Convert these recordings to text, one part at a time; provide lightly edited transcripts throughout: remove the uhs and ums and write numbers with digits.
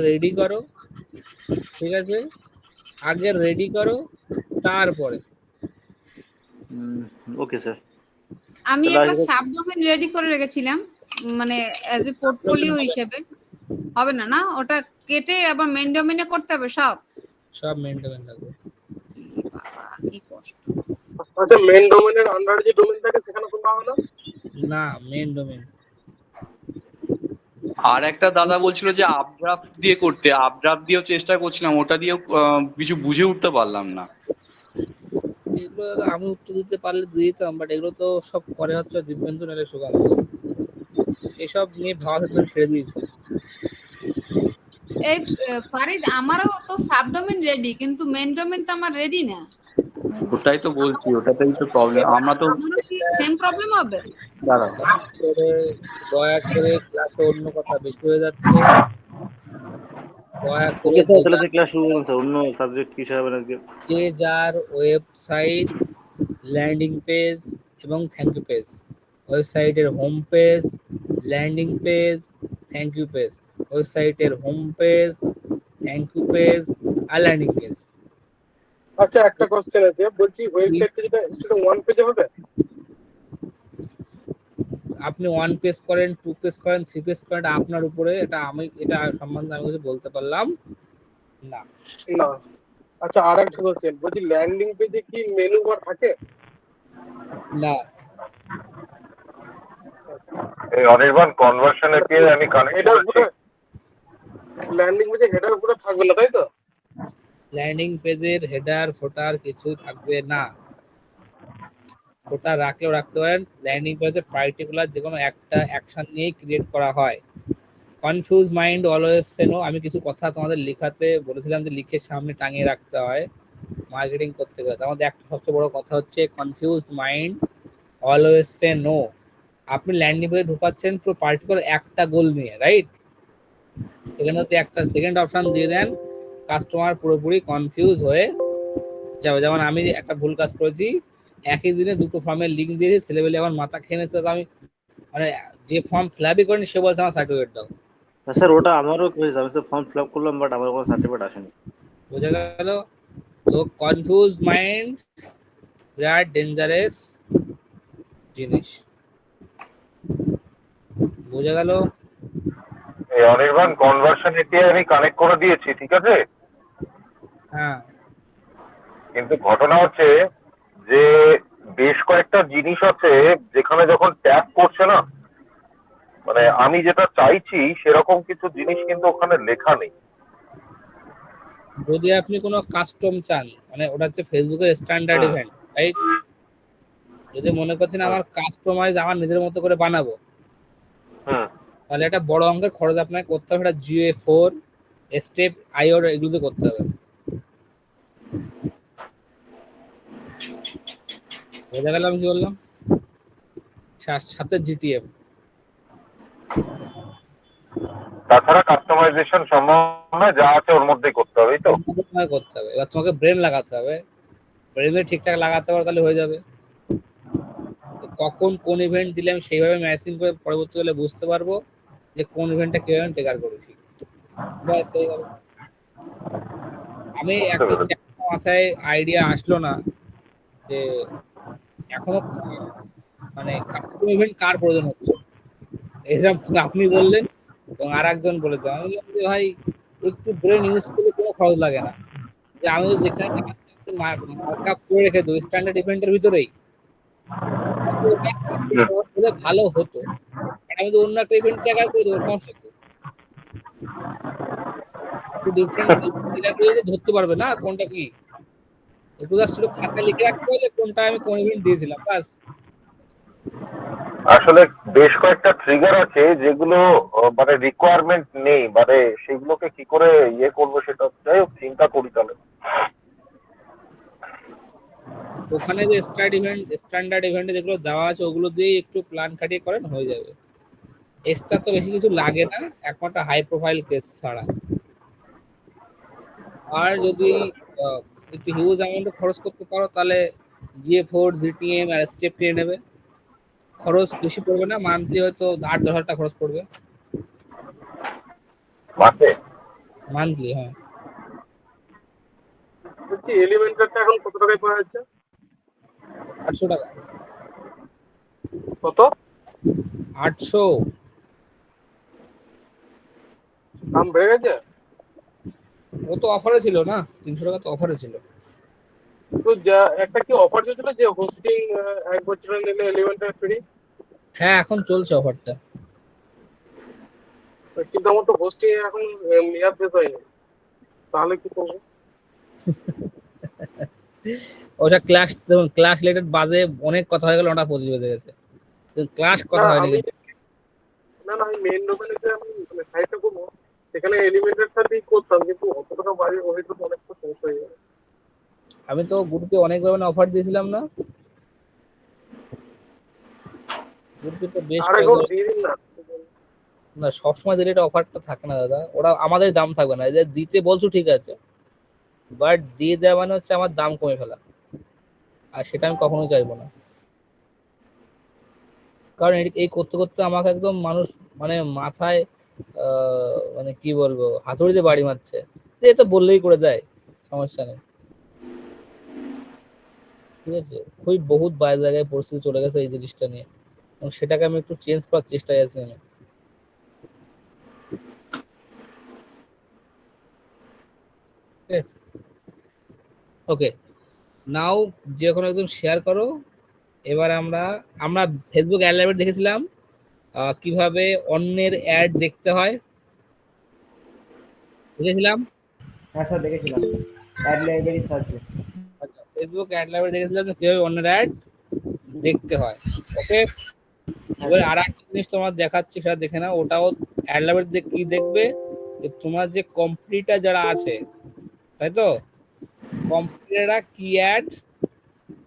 Ready করো, ঠিক আছে? আগে রেডি করো, তারপরে। Okay sir. আমি একটা সাবডোমেন রেডি করে রেখেছিলাম, মানে অ্যাজ এ পোর্টফোলিও হিসেবে। হবে না না? ওটা কেটে আবার মেইন ডোমেইনে করতে হবে সব? সব মেইন ডোমেইন লাগবে। বাবা কি কষ্ট। আচ্ছা, মেইন ডোমেইনের আন্ডারে যে ডোমেইন থাকে সেখানে তোমরা হলো না, মেইন ডোমেইন। আর একটা দাদা বলছিল যে আপড্রাফট দিয়ে করতে, আপড্রাফট দিয়েও চেষ্টা করছিলাম, ওটা দিয়েও কিছু বুঝে উঠতে পারলাম না। এগুলো দাদা আমি উত্তর দিতে পারলে দিয়ে দিতাম, বাট এগুলো তো সব করে হচ্ছে দিব্যেন্দু নালে সুগাল। এসব নিয়ে ভাবা ছেড়ে দিয়েছি। এই ফারিদ, আমারও তো সাবডোমেইন রেডি, কিন্তু মেইন ডোমেইন তো আমার রেডি না। ওটাই তো বলছি, ওটাতেই তো প্রবলেম। আমরা তো আমারও কি সেম প্রবলেম হবে? দাঁড়া, দয়া করে ক্লাসে অন্য কথা বেশি হয়ে যাচ্ছে। দয়া করে ক্লাস শুরু করুন স্যার। অন্য সাবজেক্ট কি হবে আজকে? যে যার ওয়েবসাইট, ল্যান্ডিং পেজ এবং থ্যাংক ইউ পেজ, ওয়েবসাইটের home page, landing page, thank you page, ওয়েবসাইটের home page, thank you page আর ল্যান্ডিং পেজ। আচ্ছা, একটা কোশ্চেন আছে, বলছি ওয়েবসাইটটা যেটা ওয়ান পেজে হবে? আপনি ওয়ান পেজ করেন, টু পেজ করেন, থ্রি পেজ করেন, এটা আপনার উপরে। এটা সম্বন্ধে আমি কিছু বলতে পারলাম না। না। আচ্ছা, আর একটা কোশ্চেন, বলছি ল্যান্ডিং পেজে কি মেনু বার থাকে? না। এই অনির্বাণ কনভার্সন এপিআই আমি কানেক্ট করেছি। ল্যান্ডিং পেজে হেডার পুরো থাকবে না, তাই তো? ল্যান্ডিং পেজের হেডার ফোটার কিছু থাকবে না। ওটা রাখলেও রাখতে পারেন। ল্যান্ডিং পেজে পার্টিকুলার যে কোনো একটা অ্যাকশন নিয়েই ক্রিয়েট করা হয়। Confuse mind always say no, আমি কিছু কথা তোমাদের লেখাতে বলেছিলাম যে লিখে সামনে টাঙিয়ে রাখতে হয় মার্কেটিং করতে গেলে। আমাদের একটা সবচেয়ে বড় কথা হচ্ছে confuse mind always say no. আপনি ল্যান্ডিং পেজে ঢুকাচ্ছেন পুরো পার্টিকুলার একটা গোল নিয়ে, রাইট? এখানে যদি একটা সেকেন্ড অপশন দিয়ে দেন, কাস্টমার পুরোপুরি কনফিউজ হয়ে যাবে। যেমন আমি একটা ভুল কাজ করেছি, একই দিনে দুটো ফর্মের লিঙ্ক দিয়েছি, ছেলেবেলে আমার মাথা খেয়ে নিয়েছে। আমি মানে যে ফর্ম ফিল আপই করিনি সে বলছে আমার সার্টিফিকেট দাও। স্যার ওটা আমারও হয়েছে, আমি তো ফর্ম ফিল আপ করলাম বাট আমার কোনো সার্টিফিকেট আসেনি। বুঝা গেল? তো কনফিউজ মাইন্ড বিরাট ডেঞ্জারাস জিনিস। বুঝা গেল? এই অনির্বাণ কনভার্সন এপিআই আমি কানেক্ট করে দিয়েছি, ঠিক আছে? হ্যাঁ। কিন্তু ঘটনা হচ্ছে যে বেশ কয়েকটা জিনিস আছে যেখানে যখন ট্যাপ করছে না, মানে আমি যেটা চাইছি সেরকম কিছু জিনিস কিন্তু ওখানে লেখা নেই। যদি আপনি কোনো কাস্টম চান, মানে ওটা হচ্ছে ফেসবুকের স্ট্যান্ডার্ড ইভেন্ট, রাইট? যদি মনে করছেন আমার কাস্টমাইজ আমার নিজের মতো করে বানাবো, তাহলে একটা বড় অঙ্কের খরচ আপনাকে করতে হবে। এটা GA4 স্টেপ আইওর এগুলোতে করতে হবে। বোঝা গেল আমি কি বললাম? সাথে GTM। তাছাড়া কাস্টমাইজেশন সম্ভব নয়, যা আছে ওর মধ্যেই করতে হবে, তো করতে হবে। এবার তোমাকে ব্রেন লাগাতে হবে, ব্রেনে ঠিকঠাক লাগাতে পারো তাহলে হয়ে যাবে। কখন কোন ইভেন্ট দিলে আমি সেইভাবে ম্যাচিং করে পরবর্তীকালে বুঝতে পারবো যে কোন ইভেন্টটা কিভাবে ট্রিগার করেছি। ব্যাস হয়ে গেল। আমি একটা মাথায় আইডিয়া আসলো না যে এখনো মানে কাস্টম ইভেন্ট কার প্রয়োজন হচ্ছে। এরকম আপনি বললেন এবং আর একজন বলেছেন, আমি বললাম যে ভাই একটু ব্রেন ইউজ করলে কোনো খরচ লাগে না। যে আমি যেখানে মার্কআপ করে রেখে দেবো স্ট্যান্ডার্ড ইভেন্টের ভিতরেই, ভালো হতো। আমি তো অন্য একটা ইভেন্ট ট্র্যাকার করে দেবো, সমস্যা কি? ডিফারেন্ট ধরতে পারবে না কোনটা কি। একটু জাস্ট খাতা লিখে রাখতে হবে কোনটা আমি কোন ইভেন্ট দিয়েছিলাম, বাস। আসলে বেশ কয়েকটা ট্রিগার আছে যেগুলো মানে রিকোয়ারমেন্ট নেই, মানে সেগুলোকে কি করে ইয়ে করবো সেটা যাই হোক চিন্তা করি তাহলে। ওখানে যে স্ট্যান্ডার্ড ইভেন্টে যেগুলো দেওয়া আছে ওগুলো দিয়ে একটু প্ল্যান খাটিয়ে করেন, হয়ে যাবে। এক্সট্রা তো বেশি কিছু লাগে না, একমাত্র হাই প্রোফাইল কেস ছাড়া। আর যদি একটু হিউজ অ্যামাউন্ট খরচ করতে পারো তাহলে GA4 GTM আর স্টেপ নিয়ে নেবে। খরচ বেশি পড়বে না, মান্থলি হয়তো 8-10 হাজার টাকা খরচ পড়বে মাসে। মান্থলি, হ্যাঁ। বলছি এলিমেন্টারটা এখন কত টাকায় পাওয়া যাচ্ছে? 800 টাকা। কত? 800। দাম বেড়ে গেছে? ও তো অফারে ছিল না, 300 টাকা তো অফারে ছিল। তো যা একটা কি অফার চলছিল যে হোস্টিং 1 বছরের নিলে এলিমেন্টার ফ্রি? হ্যাঁ, এখন চলছে অফারটা। কিন্তু আমার তো হোস্টিং এখন মেয়াদ শেষ হয়নি, তাহলে কি করবো? ওটা ক্লাস, দেখুন ক্লাস রিলেটেড বাজে অনেক কথা হয়ে গেল, ওটা 25 বেজে গেছে। ক্লাস না কথা হয়নি আমি কিন্তু। আমি মেইন ডোমেনে যে আমি মানে সাইটটা করবো, সেখানে এলিমেন্টারটা দিয়ে করতাম, কিন্তু অত টাকা বাইরে হয়তো অনেকটা সমস্যা হয়ে যাবে। আমি তো গ্রুপে অনেকবার অফার দিয়েছিলাম না, গ্রুপে তো বেশ আর একবার কয়েকবার। দিয়ে দিন না। না, সবসময় দিলে এটা অফারটা থাকে না দাদা, ওরা আমাদের দাম থাকবে না, এই যে দিতে বলছো ঠিক আছে, বাট দিয়ে দেওয়া মানে হচ্ছে আমার দাম কমে ফেলা, আর সেটা আমি কখনোই চাইবো না। কারণ এই করতে করতে আমাকে একদম মানুষ মানে মাথায় মানে কি বলবো, হাতুড়িতে বাড়ি মারছে যে এ তো বললেই করে দেয়, সমস্যা নেই। ঠিক আছে, খুবই বহুত বাজে জায়গায় পরিস্থিতি চলে গেছে এই জিনিসটা নিয়ে, এবং সেটাকে আমি একটু চেঞ্জ করার চেষ্টায় আছি আমি। ওকে, নাও যে কোনো একদম শেয়ার করো। এবার আমরা আমরা ফেসবুক অ্যাড লাইব্রেরি দেখেছিলাম কিভাবে অন্যের অ্যাড দেখতে হয়, দেখেছিলাম। হ্যাঁ স্যার দেখেছিলাম, অ্যাড লাইব্রেরি সার্চে। আচ্ছা, ফেসবুক অ্যাড লাইব্রেরি দেখেছিলাম যে কিভাবে অন্যের অ্যাড দেখতে হয়। ওকে, এবার আর একটা জিনিস তোমার দেখাচ্ছি, সেটা দেখে নাও। ওটাও অ্যাড লাইব্রেরিতে কি দেখবে, যে তোমার যে কম্পিটিটর যারা আছে, তাই তো, কম্পিটিটররা কি অ্যাড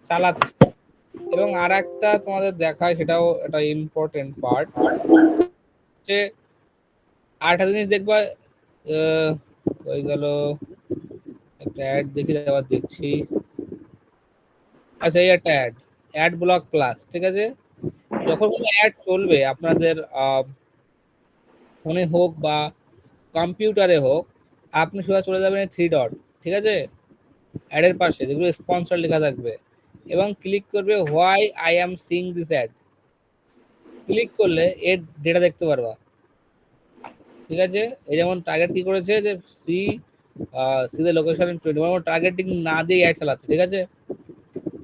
চালাচ্ছে। এবং আর একটা তোমাদের দেখায়, সেটাও একটা ইম্পর্টেন্ট পার্ট, যে আরেকটা জিনিস দেখবা, হয়ে গেল একটা অ্যাড দেখি, আবার দেখছি। আচ্ছা, এই একটা অ্যাড ব্লক প্লাস, ঠিক আছে। যখন কোনো অ্যাড চলবে আপনাদের ফোনে হোক বা কম্পিউটারে হোক, আপনি সোজা চলে যাবেন 3 ডট, ঠিক আছে, অ্যাডের পাশে যেগুলো স্পন্সর লেখা থাকবে, এবং ক্লিক করবে why I am seeing this ad. Click করলে এর ডেটা দেখতে পারবা, ঠিক আছে। এই যেমন টার্গেট কি করেছে, যে C the location in 21, targeting না দিয়ে অ্যাড চালাচ্ছে, ঠিক আছে।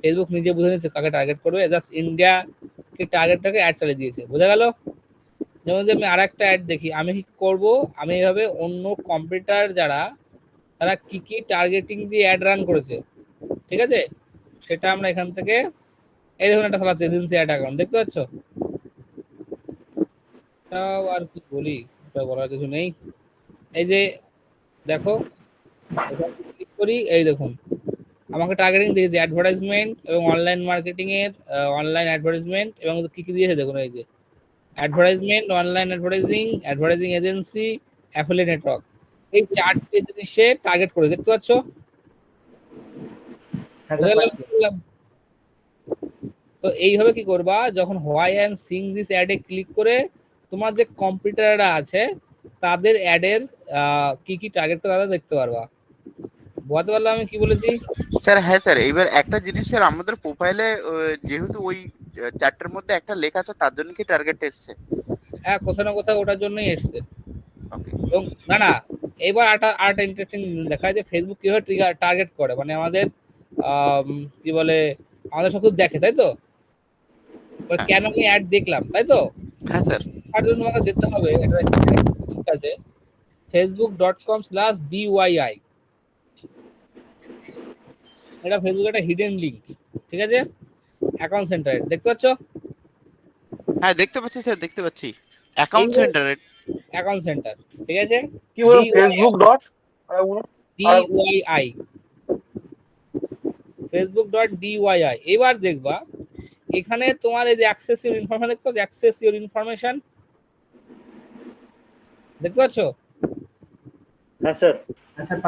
ফেসবুক নিজে বুঝে নিচ্ছে কাকে টার্গেট করবে, জাস্ট ইন্ডিয়া কি টার্গেটটাকে অ্যাড চালিয়ে দিয়েছে, বোঝা গেল। যেমন যে আমি আর একটা অ্যাড দেখি, আমি কি করব, আমি এইভাবে অন্য কম্পিউটার যারা, তারা কি কি টার্গেটিং দিয়ে অ্যাড রান করেছে, ঠিক আছে, সেটা আমরা এখান থেকে, এই দেখুন একটা চালাচ্ছে এজেন্সি অ্যাড অ্যাকাউন্ট, দেখতে পাচ্ছ। তাও আর কি বলি, এটা বলার কিছু নেই। এই যে দেখো, এখানে ক্লিক করি, এই দেখুন আমাকে টার্গেটিং দিয়েছে অ্যাডভার্টাইজমেন্ট এবং অনলাইন মার্কেটিং এর, অনলাইন অ্যাডভার্টাইজমেন্ট, এবং কি কি দিয়েছে দেখুন, এই যে advertisement, online advertising, advertising agency, affiliate network, এই 4টে জিনিসে টার্গেট করে, দেখতে পাচ্ছ। হ্যাঁ স্যার পাচ্ছি। তো এইভাবে কি করবা, যখন why I am seeing this অ্যাডে ক্লিক করে তোমার যে কম্পিউটাররা আছে তাদের অ্যাডের কি কি টার্গেট করে তাদের দেখতে পারবা। বুঝতে পারলাম আমি কি বলেছি? স্যার হ্যাঁ স্যার, এবার একটা জিনিস স্যার, আমাদের প্রোফাইলে যেহেতু ওই চারটার মধ্যে একটা লেখা আছে, তার জন্য কি টার্গেট এসছে? হ্যাঁ, কোথাও না কোথাও ওটার জন্যই এসছে। ওকে। এবং না না, এবার আরেকটা ইন্টারেস্টিং দেখা যায় যে ফেসবুক কিভাবে টার্গেট করে, মানে আমাদের কি বলে, আমাদের সব কিছু দেখে, তাই তো। কেন আমি অ্যাড দেখলাম, তাই তো। হ্যাঁ স্যার। তার জন্য আমাকে যেতে হবে, এটা ঠিক আছে, facebook.com/DYI, এটা ফেসবুক একটা হিডেন লিংক, ঠিক আছে, অ্যাকাউন্ট সেন্টার, দেখতে পাচ্ছ। হ্যাঁ দেখতে পাচ্ছি স্যার, দেখতে পাচ্ছি অ্যাকাউন্ট সেন্টার। অ্যাকাউন্ট সেন্টার, ঠিক আছে, কি বলুন, ফেসবুক ডট DYI, facebook.DYI। এবার দেখবা এখানে তোমার এই যে অ্যাক্সেস ইউর ইনফরমেশন, দেখতে পাচ্ছ, অ্যাক্সেস ইউর ইনফরমেশন, দেখতে পাচ্ছ। হ্যাঁ স্যার।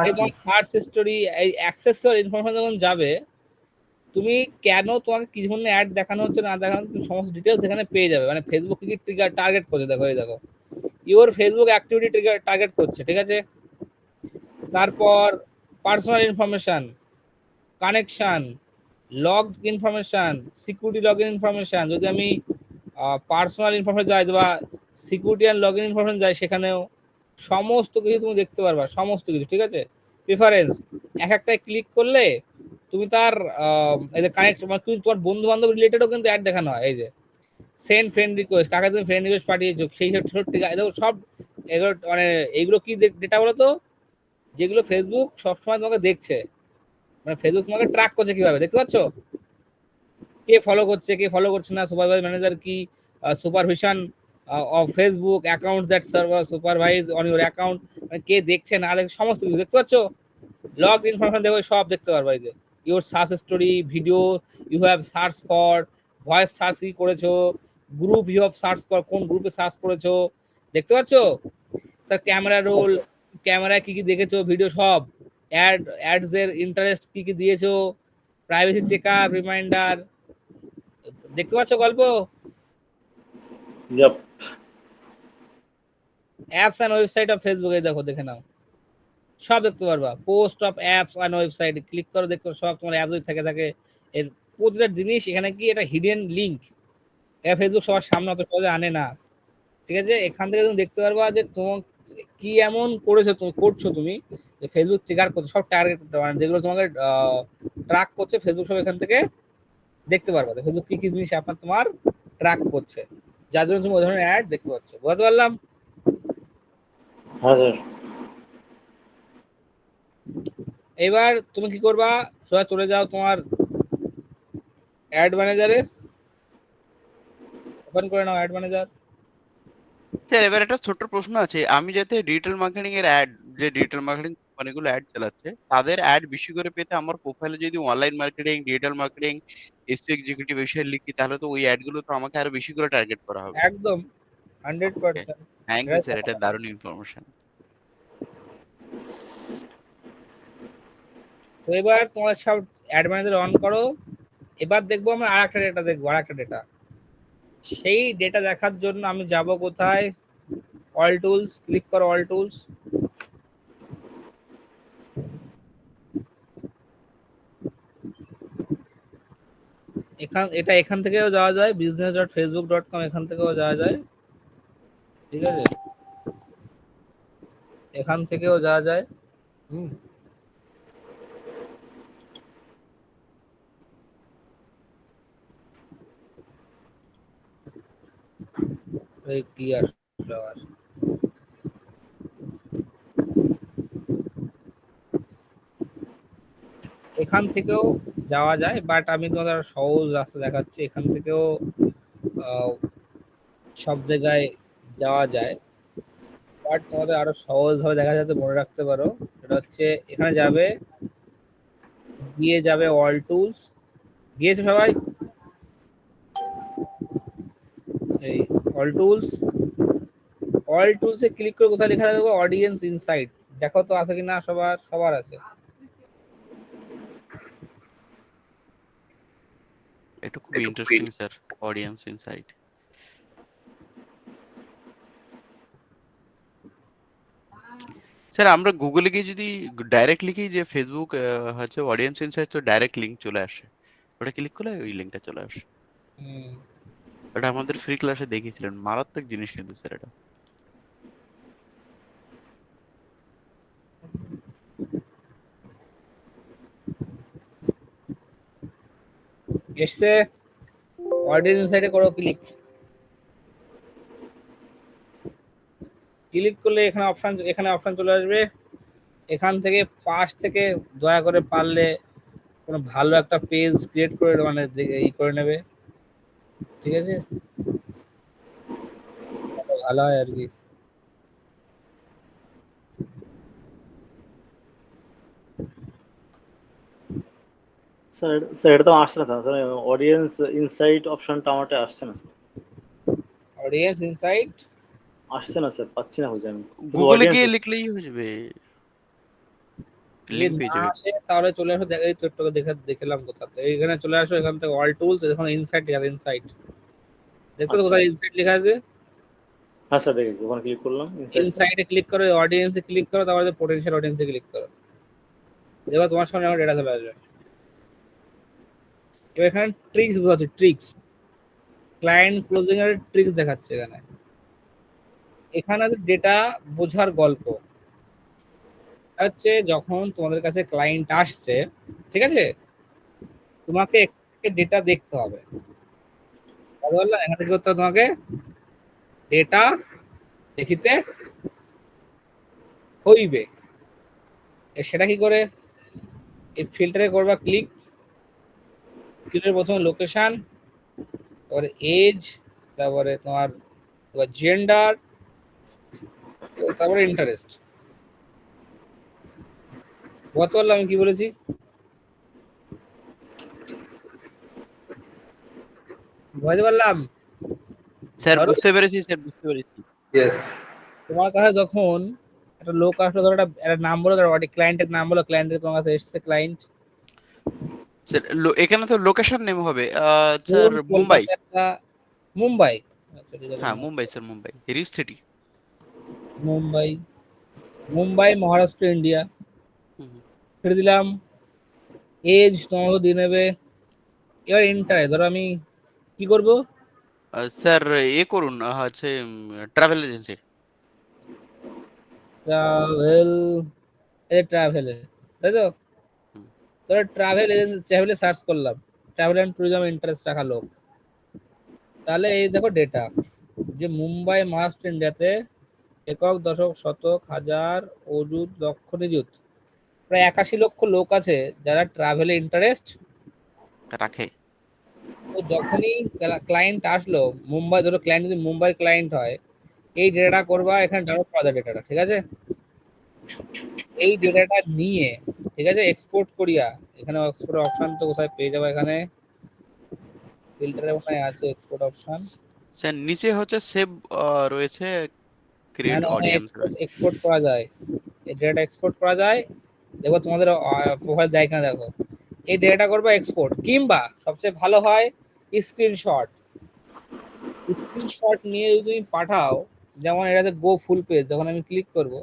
এই তোমার সার্চ হিস্টোরি, এই অ্যাক্সেস ইউর ইনফরমেশন যখন যাবে, তুমি কেন তোমাকে কি ধরনের অ্যাড দেখানো হচ্ছে না দেখানো হচ্ছে, সমস্ত ডিটেলস এখানে পেয়ে যাবে। মানে ফেসবুক কি ট্রিগার টার্গেট করছে, দেখো এই দেখো, your Facebook activity trigger target করছে, ঠিক আছে। তারপর personal information, connection, log information, security log in information, যদি আমি পার্সোনাল ইনফরমেশন যাই বা security and log in information যাই, সেখানেও সমস্ত কিছু তুমি দেখতে পারবা, সমস্ত কিছু। ঠিক আছে, প্রিফারেন্স এক একটাই ক্লিক করলে তুমি তার এই যে কানেক্ট, মানে তুমি তোমার বন্ধু বান্ধব রিলেটেডও কিন্তু অ্যাড দেখানো হয়। এই যে সেন্ড ফ্রেন্ড রিকোয়েস্ট, কাকে তুমি ফ্রেন্ড রিকোয়েস্ট পাঠিয়েছো, সেই সব ঠিক আছে সব এগুলো, মানে এইগুলো কি ডেটা বলো তো, যেগুলো ফেসবুক সবসময় তোমাকে দেখছে, মানে ফেসবুক তোমাকে ট্র্যাক করছে কিভাবে, দেখতে পাচ্ছ কে ফলো করছে কে ফলো করছে না, সুপারভাইজ ম্যানেজার কি, supervision of Facebook account that server supervise on your account, মানে কে দেখছে না দেখছে সমস্ত কিছু দেখতে পাচ্ছ। লগ ইনফরমেশন দেখো, সব দেখতে পারবা। এই যে your search story, video you have search for, voice search কি করেছো, group you have search for, কোন গ্রুপে সার্চ করেছো, দেখতে পাচ্ছ। তার ক্যামেরা রোল, ক্যামেরায় কি কি দেখেছো, ভিডিও সব, অ্যাডস এর ইন্টারেস্ট কি কি দিয়েছো, প্রাইভেসি চেকআপ, রিমাইন্ডার, দেখতে পাচ্ছ গল্প। Yep. Apps and website of Facebook, এই দেখো দেখে নাও, সব দেখতে পারবা। Post of apps and website click করো, দেখতে পারো সব তোমার অ্যাপ যদি থাকে থাকে এর প্রতিটা জিনিস এখানে কি এটা হিডেন লিঙ্ক, এটা ফেসবুক সবার সামনে অত সহজে আনে না। ঠিক আছে, এখান থেকে তুমি দেখতে পারবা যে তোমার কি এমন করেছো, তুমি করছো, তুমি যে ফেসবুক ট্রিগার করছো, সব টার্গেট, মানে যেগুলো তোমাকে ট্র্যাক করছে ফেসবুক, সব এখান থেকে দেখতে পারবা। ফেসবুক কি কি জিনিস আপনার তোমার ট্র্যাক করছে, যার জন্য তুমি ওই ধরনের অ্যাড দেখতে পাচ্ছ। বুঝতে পারলাম? হ্যাঁ স্যার। এবার তুমি কি করবা, সোজা চলে যাও তোমার অ্যাড ম্যানেজারে, ওপেন করে নাও অ্যাড ম্যানেজার। স্যার এবার একটা ছোট্ট প্রশ্ন আছে, আমি যাতে ডিজিটাল মার্কেটিং এর অ্যাড, যে ডিজিটাল মার্কেটিং কোম্পানিগুলো অ্যাড চালাচ্ছে তাদের অ্যাড বেশি করে পেতে আমার প্রোফাইলে যদি online marketing, digital marketing, SEO executive এসে লিখি, তাহলে তো ওই অ্যাড গুলো তো আমাকে আরো বেশি করে টার্গেট করা হবে। একদম 100%। থ্যাংক ইউ স্যার, এটা দারুণ ইনফরমেশন। তো এবার তোমার সব অ্যাড ম্যানেজার অন করো। এবার দেখবো আমরা আরেকটা ডেটা দেখবো, আরেকটা ডেটা। সেই ডেটা দেখার জন্য আমি যাব কোথায়, অল টুলস, ক্লিক করো অল টুলস। এখান থেকেও যাওয়া যায়, business.facebook.com, এখান থেকেও যাওয়া যায়। ঠিক আছে, এখান থেকেও যাওয়া যায়। ক্লিয়ার ফ্লাওয়ার, এখান থেকেও যাওয়া যায়, বাট আমি তোমাদের সহজ রাস্তা দেখাচ্ছি। এখান থেকেও সব জায়গায় যাওয়া যায়, বাট তোমাদের আরো সহজ ভাবে দেখা যাচ্ছে, মনে রাখতে পারো। সেটা হচ্ছে এখানে যাবে, গিয়ে যাবে অল টুলস, গিয়েছে সবাই, এই অল টুলস, অল টুলসে ক্লিক করে কোথায় লেখা থাকবে অডিয়েন্স ইনসাইট, দেখো তো আছে কিনা, সবার আছে। এটা খুব interesting sir, audience insight. Sir আমরা গুগলে গিয়ে যদি ডাইরেক্ট লিখি যে ফেসবুক হচ্ছে অডিয়েন্স ইনসাইট, তো ডাইরেক্ট লিংক চলে আসে, ওটা ক্লিক করলে ওই লিংকটা চলে আসে। ওটা আমাদের ফ্রি ক্লাসে দেখিয়েছিলেন, মারাত্মক জিনিস কিন্তু স্যার এটা। এসছে, অডিয়েন্স ইনসাইটে করো ক্লিক। ক্লিক করলে এখানে অপশন চলে আসবে। এখান থেকে পাশ থেকে দয়া করে পারলে কোনো ভালো একটা পেজ ক্রিয়েট করে, মানে এই করে নেবে। ঠিক আছে, ভালো হয় আর কি। স্যার স্যার এটা তো আসছে না স্যার, অডিয়েন্স ইনসাইট অপশনটা আমারটা আসছে না স্যার, অডিয়েন্স ইনসাইট আসছে না স্যার, পাচ্ছি না খুঁজে আমি। গুগলে গিয়ে লিখলেই হয়ে যাবে, লিংক পেয়ে যাবে। আসে তাহলে চলে আসো, এই তো একটু দেখলাম কোথাতে, এইখানে চলে আসো, এখান থেকে অল টুলস, এখানে ইনসাইট লেখা আছে, ইনসাইট দেখো তো কোথায় ইনসাইট লেখা আছে। হ্যাঁ স্যার দেখেছি, ওখানে ক্লিক করলাম ইনসাইট। ইনসাইডে ক্লিক করো, অডিয়েন্সে ক্লিক করো, তারপরে পোটেনশিয়াল অডিয়েন্সে ক্লিক করো। এবার তোমার সামনে আমার ডেটা চলে আসবে। এবার এখানে ট্রিক্স বোঝাচ্ছে, ট্রিক্স ক্লায়েন্ট ক্লোজিং এর ট্রিক্স দেখাচ্ছে এখানে। এখানে ডেটা বোঝার গল্প হচ্ছে, যখন তোমাদের কাছে ক্লায়েন্ট আসছে, ঠিক আছে, তোমাকে ডেটা দেখতে হবে। বললাম এখান থেকে করতে হবে তোমাকে ডেটা দেখিতে হইবে। সেটা কি করে? এই ফিল্টারে করবা ক্লিক, ফিল্টারের প্রথমে লোকেশন, তারপরে এজ, তারপরে তোমার জেন্ডার, তারপরে ইন্টারেস্ট। বুঝতে পারলাম আমি কি বলেছি? বুঝতে পারলাম স্যার ধরো বুঝতে পেরেছি, স্যার বুঝতে পেরেছি। তোমার কাছে যখন একটা লোক আসলো, ধরো একটা নাম বলো, ধরো ক্লায়েন্টের নাম বলো, ক্লায়েন্টের তোমার কাছে এসছে ক্লায়েন্ট। স্যার এখানে তো লোকেশন নেম হবে স্যার মুম্বাই। মুম্বাই, আচ্ছা ঠিক আছে, হ্যাঁ Mumbai sir, Mumbai rich city. Mumbai, Mumbai Maharashtra India ছেড়ে দিলাম। এজ তোমাকে দিয়ে নেবে। এবার ইন্টারেস্ট, ধরো আমি কি করব? স্যার এ করুন হচ্ছে ট্রাভেল এজেন্সি। ট্রাভেল, ট্রাভেলে, তাই তো? হুম। ধরো ট্রাভেলে সার্চ করলাম, ট্রাভেল অ্যান্ড ট্যুরিজম ইন্টারেস্ট রাখা লোক। তাহলে এই দেখো ডেটা, যে মুম্বাই মহারাষ্ট্র ইন্ডিয়াতে একক, দশক, শতক, হাজার, অযুত, লক্ষ, নিযুত প্রায় 81 লক্ষ লোক আছে যারা ট্রাভেলে ইন্টারেস্ট রাখে। তো যখনই ক্লায়েন্ট আসলো মুম্বাই, ধরো ক্লায়েন্ট যদি মুম্বাইয়ের ক্লায়েন্ট হয়, এই ডেটাটা করবা, এখানে ডাউনলোড করা যায় ডেটাটা, ঠিক আছে? এই ডেটাটা নিয়ে, ঠিক আছে, এক্সপোর্ট করিয়া, এখানে এক্সপোর্ট অপশন তো কোথায় পেয়ে যাবো? এখানে ফিল্টারে মনে হয় আছে এক্সপোর্ট অপশন। স্যার নিচে হচ্ছে সেভ রয়েছে, ক্রিয়েট অডিয়েন্স রয়েছে। এক্সপোর্ট করা যায়, এই ডেটা এক্সপোর্ট করা যায়। দেখো তোমাদের প্রোফাইল দেয় কিনা দেখো। এই ডেটা করবা এক্সপোর্ট, কিংবা সবচেয়ে ভালো হয় স্ক্রিনশট। স্ক্রিনশট নিয়ে যদি তুমি পাঠাও, যেমন এটাতে গো ফুল পেজ, যখন আমি ক্লিক করব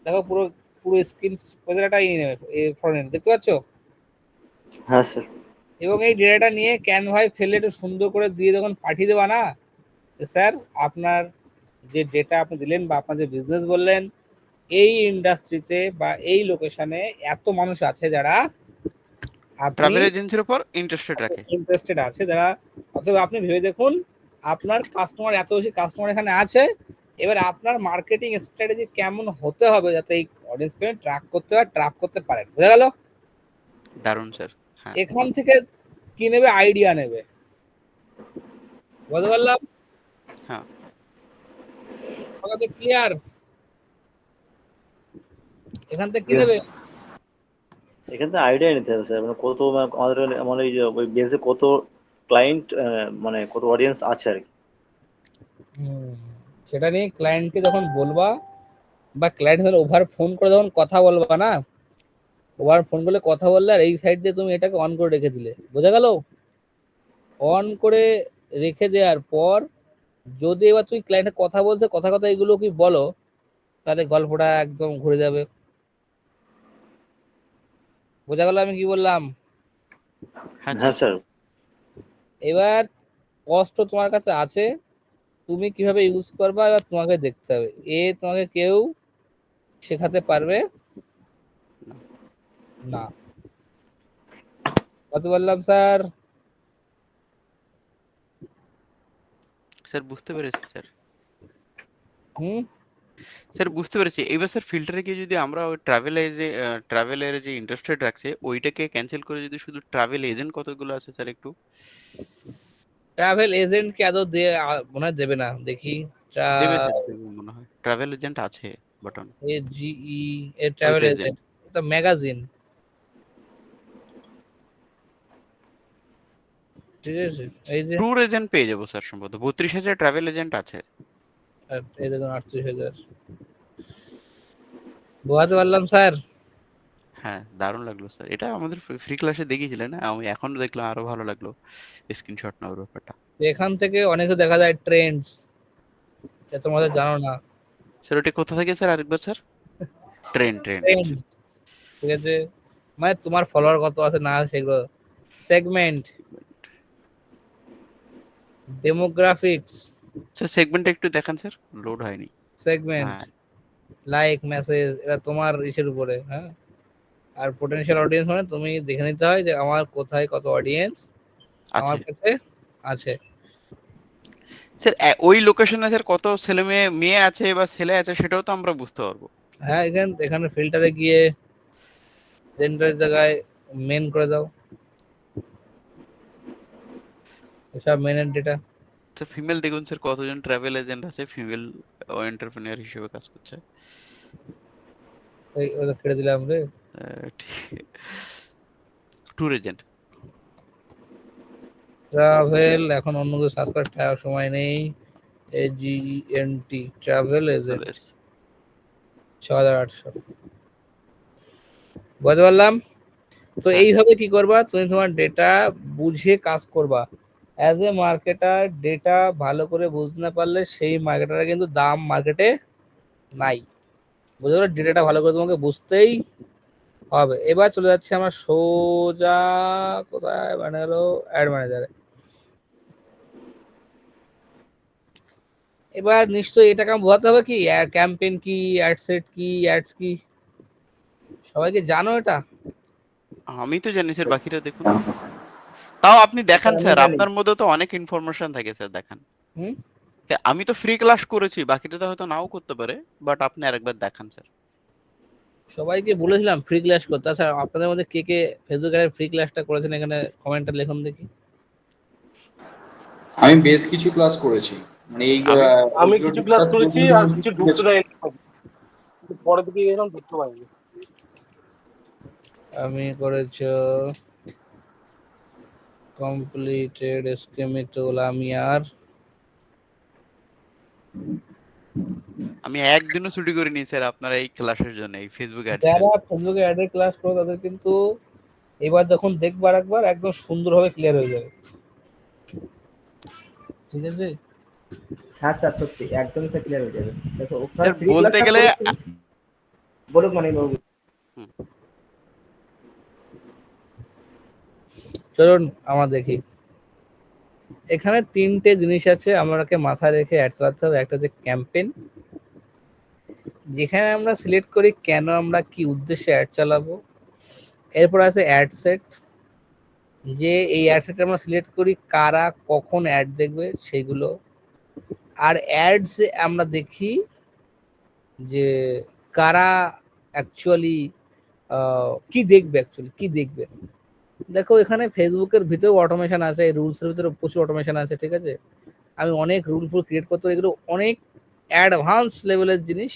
দেখো পুরো পুরো স্ক্রিন পেজটাই নিয়ে নেবে, এই ফ্রন্ট দেখতে পাচ্ছ? হ্যাঁ স্যার। এবং এই ডেটাটা নিয়ে ক্যানভায় ফেলে একটু সুন্দর করে দিয়ে যখন পাঠিয়ে দেবা না, স্যার আপনার যে ডেটা আপনি দিলেন বা আপনার যে বিজনেস বললেন, এই ইন্ডাস্ট্রিতে বা এই লোকেশনে এত মানুষ আছে যারা ট্রাভেল এজেন্সির উপর ইন্টারেস্টেড আছে, যারা, অথবা আপনি ভেবে দেখুন আপনার কাস্টমার, এত বেশি কাস্টমার এখানে আছে, এবার আপনার মার্কেটিং স্ট্র্যাটেজি কেমন হতে হবে যাতে এই অডিয়েন্সকে ট্র্যাক করতে পারেন। বুঝা গেল? দারুণ স্যার। হ্যাঁ এখান থেকে কি নেবে? আইডিয়া নেবে। বুঝতে পারলাম? হ্যাঁ আমাদের ক্লিয়ার? এখান থেকে কি নেবে? এখান থেকে আইডিয়া নিতে হবে স্যার, মানে কত আমাদের মানে এই যে ওই বেসে কত ক্লায়েন্ট, মানে কত অডিয়েন্স আছে আর কি। সেটা নিয়ে ক্লায়েন্টকে যখন বলবা, বা ক্লায়েন্ট ধরো ওভার ফোন করে যখন কথা বলবা না, ওভার ফোন করলে কথা বললে আর এই সাইড দিয়ে তুমি এটাকে অন করে রেখে দিলে, বোঝা গেল? অন করে রেখে দেওয়ার পর যদি এবার তুমি ক্লায়েন্টের কথা বলতে কথা কথা এগুলো কি বলো, তাহলে গল্পটা একদম ঘুরে যাবে। বোঝা গেল আমি কি বললাম? হ্যাঁ স্যার। এবার কষ্ট তোমার কাছে আছে, তুমি কিভাবে ইউজ করবা এবার তোমাকে দেখতে হবে। তোমাকে কেউ শেখাতে পারবে না। কত বললাম স্যার? স্যার বুঝতে পেরেছি স্যার। হুম, স্যার বুঝতে পেরেছি। এবার স্যার ফিল্টারে গিয়ে যদি আমরা ওই ট্রাভেলের যে ইন্টারেস্টেড রাখছে ওইটাকে ক্যান্সেল করে যদি শুধু ট্রাভেল এজেন্ট কতগুলো আছে স্যার একটু ট্রাভেল এজেন্ট কি আদৌ দিয়ে মনে হয় দেবে না, দেখি। দেবে স্যার, দেবে মনে হয়। ট্রাভেল এজেন্ট আছে button. GE a travel agent, এটা ম্যাগাজিন, ঠিক আছে। এই যে ট্যুর এজেন্ট পেয়ে যাবো স্যার সম্ভবত 32,000 ট্রাভেল এজেন্ট আছে। এই দেখুন 38,000। বোঝাতে পারলাম স্যার? হ্যাঁ দারুণ লাগলো স্যার, এটা আমাদের ফ্রি ক্লাসে দেখিয়েছিলেন না, আমি এখন দেখলাম আরো ভালো লাগলো স্ক্রিনশট নেওয়ার ব্যাপারটা। এখান থেকে অনেক দেখা যায় ট্রেন্ডস, তোমাদের জানো না। স্যার ওটা কোথা থেকে স্যার আরেকবার স্যার? ট্রেন্ড Trend, ঠিক আছে, মানে তোমার ফলোয়ার কত আছে না সেগুলো। সেগমেন্ট, ডেমোগ্রাফিক্স, স্যার সেগমেন্টটা একটু দেখান স্যার, লোড হয়নি। সেগমেন্ট, হ্যাঁ লাইক, মেসেজ, এটা তোমার ইসের উপরে, হ্যাঁ। আর পোটেনশিয়াল অডিয়েন্স মানে তুমি দেখে নিতে হয় যে আমার কোথায় কত অডিয়েন্স আমার আছে কাছে আছে। স্যার, ওই লোকেশনে স্যার কত ছেলে মেয়ে আছে বা ছেলে আছে সেটাও তো আমরা বুঝতে পারবো। হ্যাঁ, এখানে ফিল্টারে গিয়ে জেন্ডারের জায়গায় মেন করে দাও, এসব মেনের ডেটা। স্যার ফিমেল দেখুন স্যার কতজন ট্রাভেল এজেন্ট আছে ফিমেল এন্টারপ্রেনিউর হিসেবে কাজ করছে। ওটা ছেড়ে দিলাম রে। ট্যুর এজেন্ট, ট্রাভেল, এখন অন্য কিছু সার্চ করার সময় নেই। AGENT, travel agent, 6800। বুঝতে পারলাম। তো হ্যাঁ। এইভাবে কি করবা, তুমি তোমার ডেটা বুঝে কাজ করবা। অ্যাজ এ মার্কেটার ডেটা ভালো করে বুঝতে না পারলে সেই মার্কেটারের কিন্তু দাম মার্কেটে নাই। বুঝতে পারলে, ডেটাটা ভালো করে তোমাকে বুঝতেই হবে। এবার চলে যাচ্ছে আমার সোজা কোথায় মানে হলো অ্যাড ম্যানেজারে। এবার নিশ্চয়ই এটা কেমন বোঝাতে হবে কি, ক্যাম্পেইন কি, অ্যাড সেট কি, অ্যাডস কি, সবাইকে জানো এটা? আমি তো জানি স্যার, বাকিরা দেখুন। তাও আপনি দেখান আমি স্যার, জানি। আপনার মধ্যে তো অনেক ইনফরমেশন থাকে স্যার, দেখান। হুম, আমি তো ফ্রি ক্লাস করেছি, বাকিটা তো হয়তো নাও করতে পারে, বাট আপনি আরেকবার দেখান স্যার। সবাইকে বলেছিলাম ফ্রি ক্লাস করতে। আচ্ছা, আপনাদের মধ্যে কে কে ফেসবুক এর ফ্রি ক্লাসটা করেছেন এখানে কমেন্টটা লিখুন দেখি। আমি বেশ কিছু ক্লাস করেছি, মানে এই আমি এইগুলো কিছু ক্লাস discuss করেছি করতে আর কিছু ঢুকতে দেয়নি, কিন্তু পরের দিকে গেলাম ঢুকতে পারিনি। আমি করেছো কমপ্লিটেড স্কিমিটুল, আমি আর আমি একদিনও ছুটি করিনি স্যার আপনার এই ক্লাসের জন্য, এই ফেসবুক অ্যাডস এর। যারা ফেসবুকে অ্যাডের ক্লাস করো তাদের কিন্তু এবার যখন দেখবার একবার একদম সুন্দরভাবে ক্লিয়ার হয়ে যাবে, ঠিক আছে? হ্যাঁ স্যার সত্যি একদম স্যার ক্লিয়ার হয়ে যাবে। দেখো ওখানে স্যার ফ্রি বলতে ক্লাসটা গেলে করেছি, বলুক মানে বাবু। চলুন আমরা দেখি। এখানে তিনটে জিনিস আছে আমাকে মাথায় রেখে অ্যাড চালাতে হবে। একটা হচ্ছে ক্যাম্পেইন, যেখানে আমরা সিলেক্ট করি কেন আমরা কি উদ্দেশ্যে অ্যাড চালাবো। এরপর আছে অ্যাড সেট, যে এই অ্যাড সেট আমরা সিলেক্ট করি কারা কখন অ্যাড দেখবে সেগুলো। আর অ্যাডস আমরা দেখি যে কারা অ্যাকচুয়ালি কি দেখবে, কি দেখবে। দেখো এখানে ফেসবুকের ভিতরেও অটোমেশন আছে, রুলসের ভিতরে প্রচুর অটোমেশন আছে, ঠিক আছে? আমি অনেক রুল ফুল ক্রিয়েট করতে পারি, এগুলো অনেক অ্যাডভান্স লেভেলের জিনিস।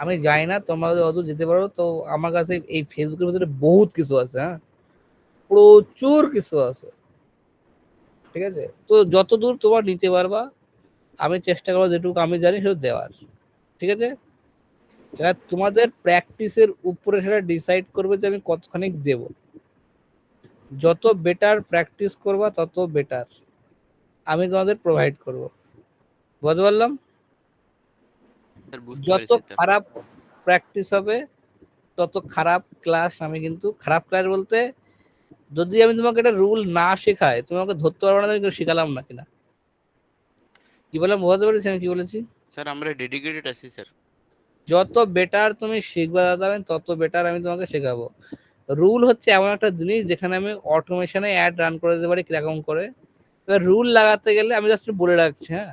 আমি জানি না তোমরা যদি অত যেতে পারো, তো আমার কাছে এই ফেসবুকের ভিতরে বহুত কিছু আছে, হ্যাঁ, প্রচুর কিছু আছে, ঠিক আছে? তো যতদূর তোমার নিতে পারবা আমি চেষ্টা করবো যেটুকু আমি জানি সেটা দেওয়ার, ঠিক আছে? এরা তোমাদের প্র্যাকটিসের উপরে সেটা ডিসাইড করবে যে আমি কতখানি দেব। যত বেটার প্র্যাকটিস করবা তত বেটার আমি তোমাদের প্রোভাইড করব। বুঝতে পারলাম? স্যার বুঝতে যত পেরেছি স্যার। খারাপ প্র্যাকটিস হবে তত খারাপ ক্লাস। আমি কিন্তু খারাপ ক্লাস বলতে, যদি আমি তোমাকে একটা রুল না শেখাই তুমি আমাকে ধরতে পারবে না, আমি শিখালাম না কিনা। কি বললাম বুঝতে পেরেছি আমি কি বলেছি? স্যার আমরা ডেডিকেটেড আছি স্যার। যত বেটার তুমি শিখবা দাদা তত বেটার আমি তোমাকে শেখাবো। রুল হচ্ছে এমন একটা জিনিস যেখানে আমি অটোমেশনে অ্যাড রান করে দিতে পারি কিরকম করে। এবার রুল লাগাতে গেলে আমি জাস্ট বলে রাখছি, হ্যাঁ,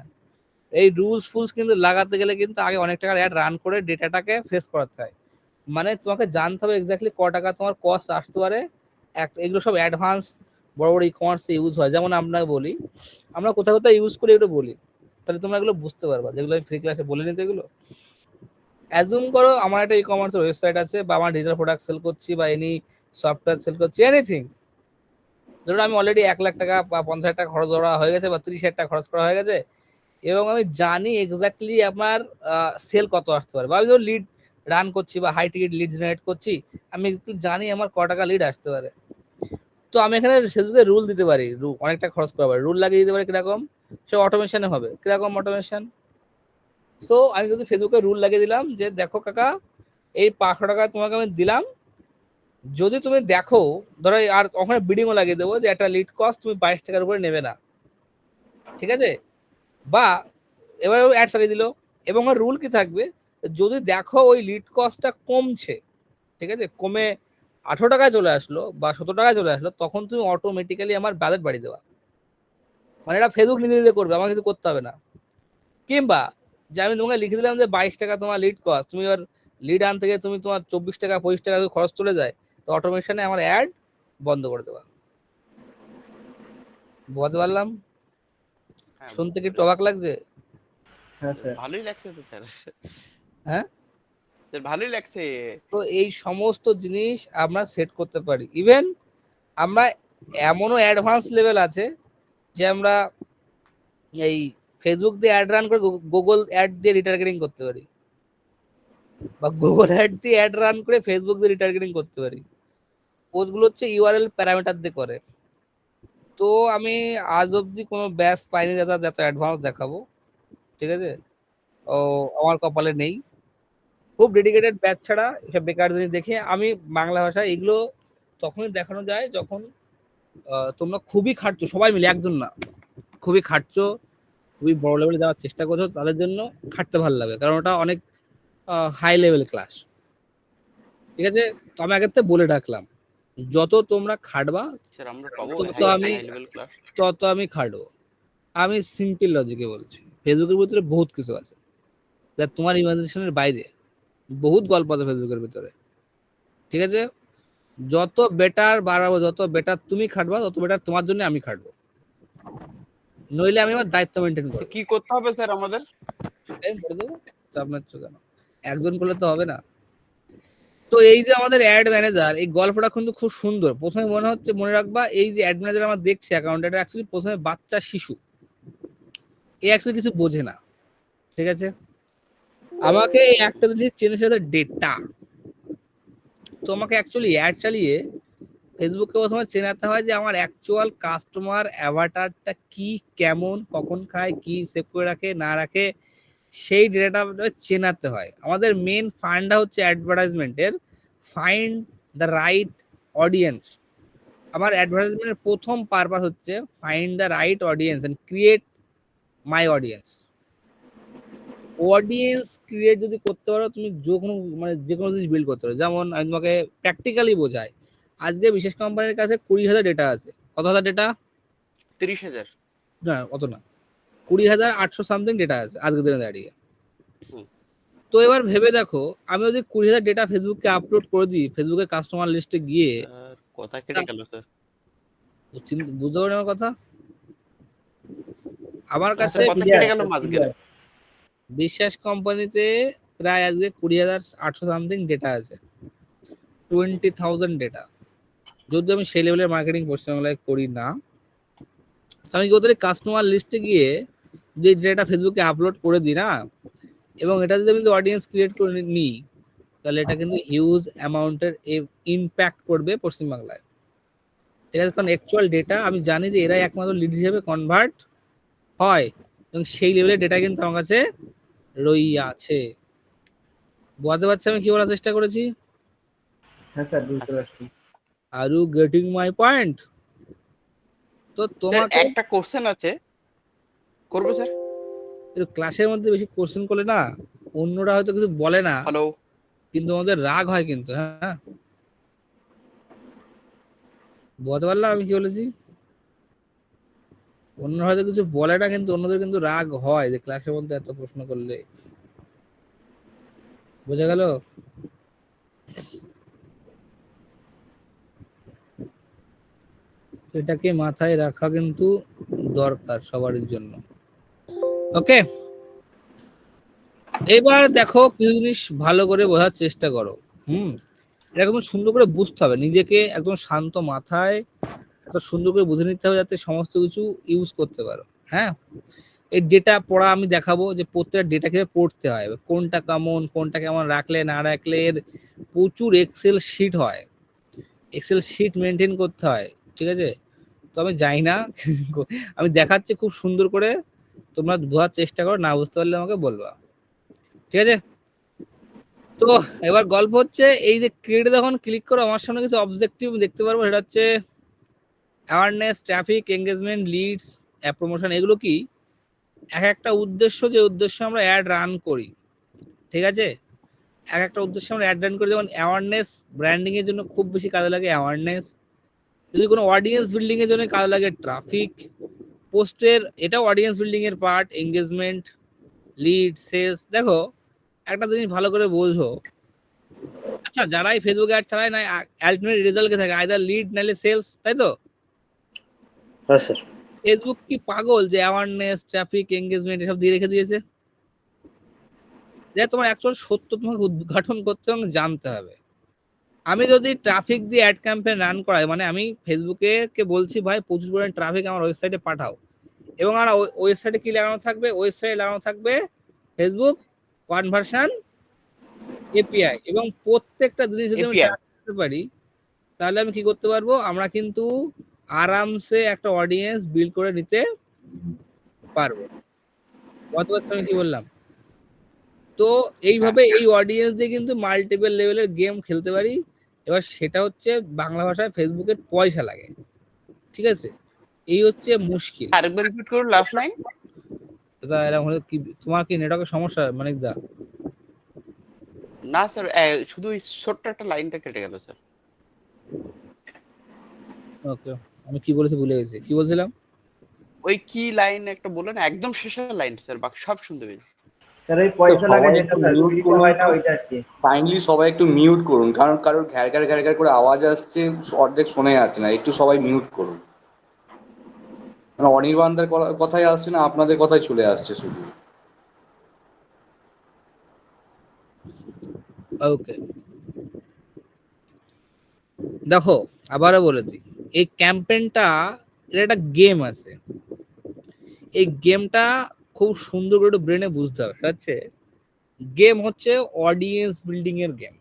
এই রুলস ফুলস কিন্তু লাগাতে গেলে কিন্তু আগে অনেক টাকার অ্যাড রান করে ডেটাটাকে ফেস করাতে হয়। মানে তোমাকে জানতে হবে এক্স্যাক্টলি ক টাকা তোমার কস্ট আসতে পারে। এগুলো সব অ্যাডভান্স বড় বড় ই কমার্সে ইউজ হয়। যেমন আপনাকে বলি, আমরা কোথাও কোথাও ইউজ করি এগুলো বলি, তাহলে তোমরা এগুলো বুঝতে পারবা, যেগুলো আমি ফ্রি ক্লাসে বলে নিতে। এগুলো অ্যাজুম করো আমার একটা ই কমার্সের ওয়েবসাইট আছে, বা আমার ডিজিটাল প্রোডাক্ট সেল করছি, বা এনি সফটওয়্যার সেল করছি, এনিথিং। ধরুন আমি অলরেডি 1,00,000 টাকা বা 50,000 টাকা খরচ করা হয়ে গেছে, বা 30,000 টাকা খরচ করা হয়ে গেছে, এবং আমি জানি এক্স্যাক্টলি আমার সেল কত আসতে পারে, বা আমি ধরুন লিড রান করছি বা হাই টিকিট লিড জেনারেট করছি, আমি জানি আমার ক টাকা লিড আসতে পারে। তো আমি এখানে ফেসবুকে রুল দিতে পারি, অনেকটা খরচ করা পারি, রুল লাগিয়ে দিতে পারি কিরকম, সে অটোমেশনে হবে। কিরকম অটোমেশন? সো আমি যদি ফেসবুকে রুল লাগিয়ে দিলাম যে দেখো কাকা এই 500 টাকা তোমাকে আমি দিলাম, যদি তুমি দেখো ধরো আর ওখানে বিডিংও লাগিয়ে দেবো যে একটা লিড কস্ট তুমি 22 টাকার উপরে নেবে না, ঠিক আছে? বা এবার অ্যাড চালিয়ে দিল, এবং রুল কি থাকবে, যদি দেখো ওই লিড কস্টটা কমছে, ঠিক আছে, কমে 18 টাকায় চলে আসলো বা 17 টাকায় চলে আসলো, তখন তুমি অটোমেটিক্যালি আমার বাজেট বাড়িয়ে দেওয়া। মানে এটা ফেসবুক নিজে নিজে করবে, আমার কিছু করতে হবে না। কিংবা যে আমি তোমাকে লিখে দিলাম যে 22 টাকা তোমার লিড কস্ট, তুমি এবার লিড আন থেকে তুমি তোমার 24 টাকা 25 টাকা খরচ চলে যায়, তো অটোমেশনে আমার অ্যাড বন্ধ করে দেওয়া। বুঝতে পারলাম? হ্যাঁ, শুনতে কি বুঝতে একটু অবাক লাগছে? হ্যাঁ স্যার। ভালোই লাগছে তো স্যার। হ্যাঁ, স্যার ভালোই লাগছে। তো এই সমস্ত জিনিস আমরা সেট করতে পারি। ইভেন আমরা এমনও অ্যাডভান্স লেভেল আছে যে আমরা এই ফেসবুক দিয়ে অ্যাড রান করে গুগল অ্যাড দিয়ে রিটার্গেটিং করতে পারি, বা গুগল অ্যাড দিয়ে অ্যাড রান করে ফেসবুক দিয়ে রিটার্গেটিং করতে পারি। ওগুলো হচ্ছে ইউআরএল প্যারামিটার দিয়ে করে। তো আমি আজ অব্দি কোনো ব্যাচ পাইনি দাদা যত অ্যাডভান্স দেখাবো, ঠিক আছে? ও আমার কপালে নেই। খুব ডেডিকেটেড ব্যাচ ছাড়া এসব বেকার জিনিস দেখে আমি বাংলা ভাষা এগুলো তখনই দেখানো যায় যখন তোমরা খুবই খাটছো, সবাই মিলে, একজন না, খুবই খাটছো, খুবই বড় লেভেলে যাওয়ার চেষ্টা করছো, তাদের জন্য খাটতে ভালো লাগে, কারণ ওটা অনেক হাই লেভেল ক্লাস, ঠিক আছে? তো আমি আগের থেকে বলে রাখলাম, যত তোমরা খাটবা স্যার আমরা পাবো তত আমি হাই লেভেল ক্লাস? আমি খাটবো। আমি সিম্পল লজিকে বলছি, ফেসবুকের ভিতরে বহুত কিছু আছে যা তোমার ইমাজিনেশনের বাইরে, বহুত গল্প আছে ফেসবুকের ভিতরে, ঠিক আছে? যত বেটার বাড়াবো, যত বেটার তুমি খাটবা, তত বেটার তোমার জন্য আমি খাটবো, নইলে আমি আমার দায়িত্ব মেনটেন তো করবো। কি করতে হবে স্যার আমাদের? আমি বলে দেবো, চাপ নিচ্ছ কেন? একজন করলে তো হবে না। তো এই যে আমাদের অ্যাড ম্যানেজার, এই গল্পটা কিন্তু খুব সুন্দর। প্রথমে মনে হচ্ছে, মনে রাখবা, এই যে অ্যাড ম্যানেজার আমার দেখছে অ্যাকাউন্ট, এটা অ্যাকচুয়ালি প্রথমে বাচ্চা শিশু, এ অ্যাকচুয়ালি কিছু বোঝে না, ঠিক আছে? আমাকে এই একটা জিনিস চেনে, সেটা ডেটা। তোমাকে অ্যাকচুয়ালি অ্যাড চালিয়ে ফেসবুককে প্রথমে চেনাতে হয় যে আমার অ্যাকচুয়াল কাস্টমার অ্যাভাটারটা কি, কেমন, কখন খায়, কি সেভ করে রাখে না রাখে, সেই ডেটাটা চেনাতে হয়। আমাদের মেন ফান্ডা হচ্ছে অ্যাডভার্টাইজমেন্টের, ফাইন্ড দ্য রাইট অডিয়েন্স। আমার অ্যাডভার্টাইজমেন্টের প্রথম পারপাস হচ্ছে find the right audience and create my audience. Audience create যদি করতে পারো, তুমি যে কোনো যে কোনো জিনিস বিল্ড করতে পারো। যেমন আমি তোমাকে প্র্যাকটিক্যালি বোঝাই, আজকে বিশেষ কোম্পানির কাছে 20,000 ডেটা আছে। কত হাজার ডেটা? 30,000। না, অত না, 20,800 সামথিং ডেটা আছে আজকের দিনে দাঁড়িয়ে। তো এবার ভেবে দেখো, আমি যদি 20,000 ডেটা ফেসবুককে আপলোড করে দিই, ফেসবুকের কাস্টমার লিস্টে গিয়ে, স্যার কথা কেটে গেল স্যার। বুঝতে পারি আমার কথা? আমার কাছে স্যার কথা কেটে গেল মাঝখানে। বিশ্বাস কোম্পানিতে প্রায় আজকে 20,800 সামথিং ডেটা আছে, 20,000 ডেটা। যদি আমি সেই লেভেলের মার্কেটিং পশ্চিমবাংলায় করি না, আমি কি ওদের কাস্টমার লিস্টে গিয়ে যে ডেটা ফেসবুকে আপলোড করে দিই না, এবং এটা যদি আমি অডিয়েন্স ক্রিয়েট করে নিই, তাহলে এটা কিন্তু হিউজ অ্যামাউন্টের ইম্প্যাক্ট করবে পশ্চিমবাংলায়, ঠিক আছে? কারণ অ্যাকচুয়াল ডেটা আমি জানি যে এরাই একমাত্র লিড হিসেবে কনভার্ট হয়, এবং সেই লেভেলের ডেটা কিন্তু আমার কাছে রই আছে। বুঝতে পারছি আমি কি বলার চেষ্টা করেছি? হ্যাঁ স্যার, বুঝতে পারছি। Are you getting my point? তো স্যার তোমাকে একটা কোশ্চেন আছে, করবো স্যার? ক্লাসের মধ্যে বেশি কোশ্চেন করলে না, অন্যরা হয়তো কিছু বলে না, হ্যালো। কিন্তু আমাদের রাগ হয় কিন্তু। হ্যাঁ, বুঝতে পারলাম আমি কি বলেছি? অন্য হয়তো কিছু বলে না, কিন্তু অন্যদের কিন্তু রাগ হয় যে ক্লাসের মধ্যে এত প্রশ্ন করলে। বোঝা গেল? এটাকে মাথায় রাখা কিন্তু দরকার সবারই জন্য। ওকে, এবার দেখো কিছু জিনিস ভালো করে বোঝার চেষ্টা করো। এটা একদম সুন্দর করে বুঝতে হবে, নিজেকে একদম শান্ত মাথায় এত সুন্দর করে বুঝে নিতে হবে যাতে সমস্ত কিছু ইউজ করতে পারো। হ্যাঁ, এই ডেটা পড়া আমি দেখাবো যে প্রত্যেকটা ডেটা কিভাবে পড়তে হয়, কোনটা কেমন রাখলে না রাখলে। এর প্রচুর এক্সেল শিট হয়, এক্সেল শিট মেনটেন করতে হয়, ঠিক আছে? তো আমি যাই না, আমি দেখাচ্ছি খুব সুন্দর করে, তোমরা বোঝার চেষ্টা করো, না বুঝতে পারলে আমাকে বলবা, ঠিক আছে? তো এবার গল্প হচ্ছে এই যে ক্রিয়েটে যখন ক্লিক করো আমার সামনে কিছু অবজেক্টিভ দেখতে পারবো, সেটা হচ্ছে awareness, traffic, engagement, leads, app promotion. এগুলো কি এক একটা উদ্দেশ্য, যে উদ্দেশ্য আমরা অ্যাড রান করি, ঠিক আছে? এক একটা উদ্দেশ্যে আমরা অ্যাড রান করি। যেমন অ্যাওয়ারনেস, ব্র্যান্ডিং এর জন্য খুব বেশি কাজে লাগে অ্যাওয়ারনেস। যদি কোনো অডিয়েন্স বিল্ডিং এর জন্য কাজে লাগে ট্রাফিক। পোস্টের এটাও অডিয়েন্স বিল্ডিং এর পার্ট, এঙ্গেজমেন্ট, লিড, সেলস। দেখো একটা জিনিস ভালো করে বোঝো, আচ্ছা যারাই ফেসবুক অ্যাড চালায় না আলটিমেট রেজাল্ট কে থাকে আইদার লিড নালে সেলস, তাই তো? হ্যাঁ স্যার। ফেসবুক কি পাগল যে অ্যাওয়ারনেস, ট্রাফিক, এঙ্গেজমেন্ট এসব দিয়ে রেখে দিয়েছে? যে তোমার অ্যাকচুয়াল সত্য তোমাকে উদ্ঘাটন করতে এবং জানতে হবে। আমি যদি ট্রাফিক দিয়ে অ্যাড ক্যাম্পেইন রান করাই, মানে আমি ফেসবুকে কে বলছি ভাই প্রচুর পরিমাণে ট্রাফিক আমার ওয়েবসাইটে পাঠাও, এবং আমার ওয়েবসাইটে কি লাগানো থাকবে? ওয়েবসাইটে লাগানো থাকবে ফেসবুক কনভার্সন এপিআই, এবং প্রত্যেকটা জিনিস যদি আমি API track করতে পারি, তাহলে আমি কি করতে পারবো? আমরা কিন্তু আরামসে একটা অডিয়েন্স বিল্ড করে নিতে পারবো। আমি কি বললাম? তো এইভাবে এই অডিয়েন্স দিয়ে কিন্তু মাল্টিপল লেভেলের গেম খেলতে পারি। এবার সেটা হচ্ছে বাংলা ভাষায় ফেসবুকের পয়সা লাগে, ঠিক আছে? এই হচ্ছে মুশকিল। আরেকবার রিপিট করুন লাস্ট লাইন। এরকম হলে কি তোমার কি নেটওয়ার্কের সমস্যা মানে দা? না স্যার, শুধু এই ছোট্ট একটা লাইনটা কেটে গেল স্যার। ওকে, আমি কি বলেছি ভুলে গেছি, কি বলছিলাম? ওই কি লাইন একটা বললেন, একদম শেষের লাইন স্যার, বাকি সব শুনতে পেয়েছি। স্যার ওই পয়সা লাগে সবাই যেটা একটু স্যার মিউট ফ্রিতে করুন হয় না তো। ওইটা আর কি। কাইন্ডলি সবাই একটু মিউট করুন, কারণ কারোর ঘ্যার ঘ্যার ঘ্যার ঘ্যার করে আওয়াজ আসছে, অর্ধেক শোনা যাচ্ছে না। একটু সবাই মিউট করুন, মানে অনির্বাণদের কথাই আসছে না, আপনাদের কথাই চলে আসছে শুধু। ওকে, দেখো আবারও বলে দিই, এই ক্যাম্পেইনটা এটা একটা গেম আছে। এই গেমটা খুব সুন্দর করে একটু ব্রেনে বুঝতে হবে। সেটা হচ্ছে গেম হচ্ছে অডিয়েন্স বিল্ডিং এর গেম।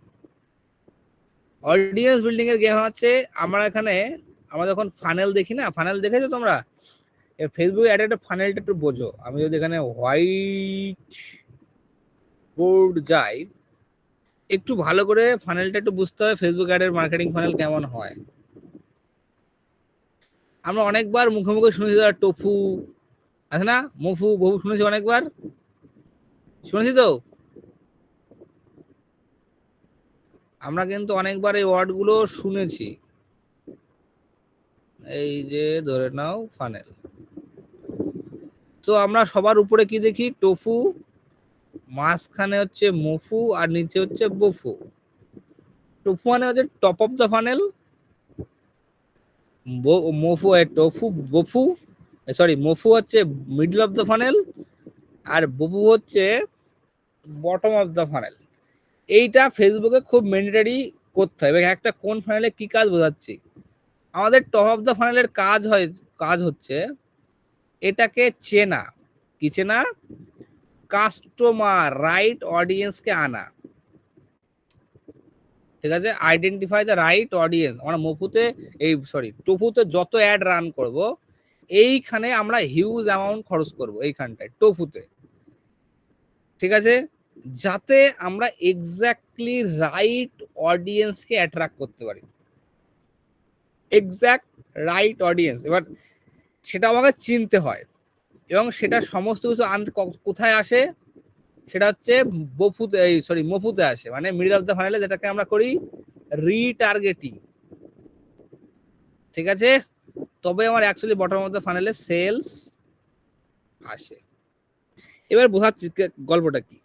অডিয়েন্স বিল্ডিং এর গেম হচ্ছে আমরা এখানে আমরা যখন ফানেল দেখি না, ফানেল দেখেছো তোমরা? ফেসবুক অ্যাড একটা ফানেলটা একটু বোঝো। আমি যদি এখানে হোয়াইট বোর্ড যাই, একটু ভালো করে ফানেলটা একটু বুঝতে হবে ফেসবুক অ্যাডের মার্কেটিং ফানেল কেমন হয়। আমরা অনেকবার মুখে মুখে শুনেছি টোফু আছে না, মফু, বহু শুনেছি, অনেকবার শুনেছি তো। আমরা কিন্তু অনেকবার এই ওয়ার্ড গুলো শুনেছি। এই যে ধরে নাও ফানেল, তো আমরা সবার উপরে কি দেখি? টোফু, মাঝখানে হচ্ছে মফু, আর নিচে হচ্ছে বফু। টোফু মানে হচ্ছে top of the funnel, MOFU TOFU BOFU sorry MOFU হচ্ছে মিডল অফ দ্য ফানেল, আর বফু হচ্ছে বটম অফ দ্য ফানেল। এইটা ফেসবুকে খুব ম্যান্ডেটরি করতে হবে। একটা কোন ফানেলে কি কাজ বোঝাচ্ছি। আমাদের টপ অফ দ্য ফানেলের কাজ হচ্ছে এটাকে চেনা, কি চেনা? কাস্টমার, রাইট অডিয়েন্সকে আনা, ঠিক আছে? Identify the right audience. আমরা টোফুতে যত অ্যাড রান করব, এইখানে আমরা হিউজ অ্যামাউন্ট খরচ করব এইখানটায় টোফুতে, ঠিক আছে? যাতে আমরা এক্স্যাক্টলি রাইট অডিয়েন্সকে অ্যাট্রাক্ট করতে পারি, এক্স্যাক্ট রাইট অডিয়েন্স। এবার সেটা আমাকে চিনতে হয়, এবং সেটা সমস্ত কিছু কোথায় আসে? সেটা হচ্ছে মফুতে আসে, মানে মিডল অফ দ্য ফানেলে, যেটাকে আমরা করি রিটার্গেটিং, ঠিক আছে? তবে আমার অ্যাকচুয়ালি বটম অফ দ্য ফানেলে সেলস আসে। এবার বোঝাচ্ছি গল্পটা কি।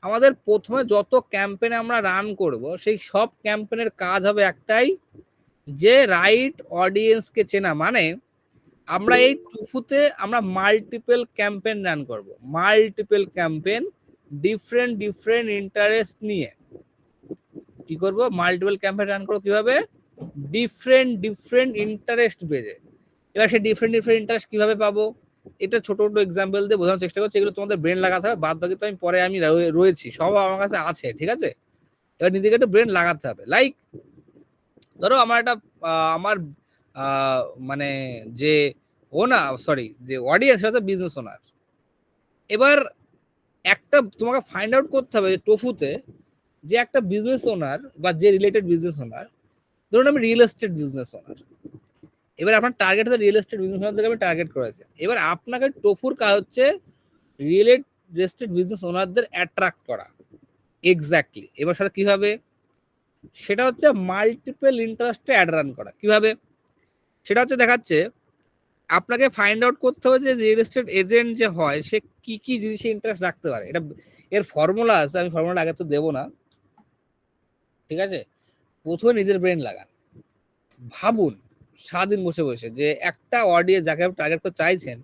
আমাদের প্রথমে যত ক্যাম্পেইন আমরা রান করব, সেই সব ক্যাম্পেইনের কাজ হবে একটাই, যে রাইট অডিয়েন্সকে চেনা। মানে আমরা এই টুফুতে আমরা মাল্টিপল ক্যাম্পেইন রান করব, মাল্টিপল ক্যাম্পেইন ডিফারেন্ট ইন্টারেস্ট নিয়ে। কি করব? মাল্টিপল ক্যাম্পেইন রান করব কিভাবে? ডিফারেন্ট ইন্টারেস্ট বেজে। এবার সেই ডিফারেন্ট ইন্টারেস্ট কিভাবে পাবো? এটা ছোট ছোট এক্সাম্পল দিয়ে বোঝানোর চেষ্টা করছি। এগুলো তোমাদের ব্রেন লাগাতে হবে, বাদ বাকি তো আমি পরে আমি রয়েছি, সব আমার কাছে আছে, ঠিক আছে? এবার নিজেকে একটু ব্রেন লাগাতে হবে। লাইক ধরো আমার একটা আমার মানে যে যে অডিয়েন্স হচ্ছে বিজনেস ওনার। এবার একটা তোমাকে ফাইন্ড আউট করতে হবে যে টোফুতে যে একটা বিজনেস ওনার বা যে রিলেটেড বিজনেস ওনার, ধরুন আমি রিয়েল এস্টেট বিজনেস ওনার, এবার আপনার টার্গেট হচ্ছে রিয়েল এস্টেট বিজনেস ওনারদেরকে আমি টার্গেট করেছি। এবার আপনাকে টোফুর কাজ হচ্ছে রিয়েল এস্টেট বিজনেস ওনারদের অ্যাট্রাক্ট করা। এক্স্যাক্টলি। এবার সাথে কিভাবে, সেটা হচ্ছে মাল্টিপল ইন্টারেস্টে অ্যাড রান করা। কিভাবে সেটা হচ্ছে দেখাচ্ছে, আপনাকে ফাইন্ড আউট করতে হবে যে রিয়েল এস্টেট এজেন্ট যে হয় সে কি কি জিনিসে ইন্টারেস্ট রাখতে পারে। এটা এর ফর্মুলা আছে, আমি ফর্মুলা আগে তো দেবো না, ঠিক আছে। প্রথমে নিজের ব্রেন লাগান, ভাবুন সারাদিন বসে বসে যে একটা অডিয়েন্স যাকে আপনি টার্গেট করতে চাইছেন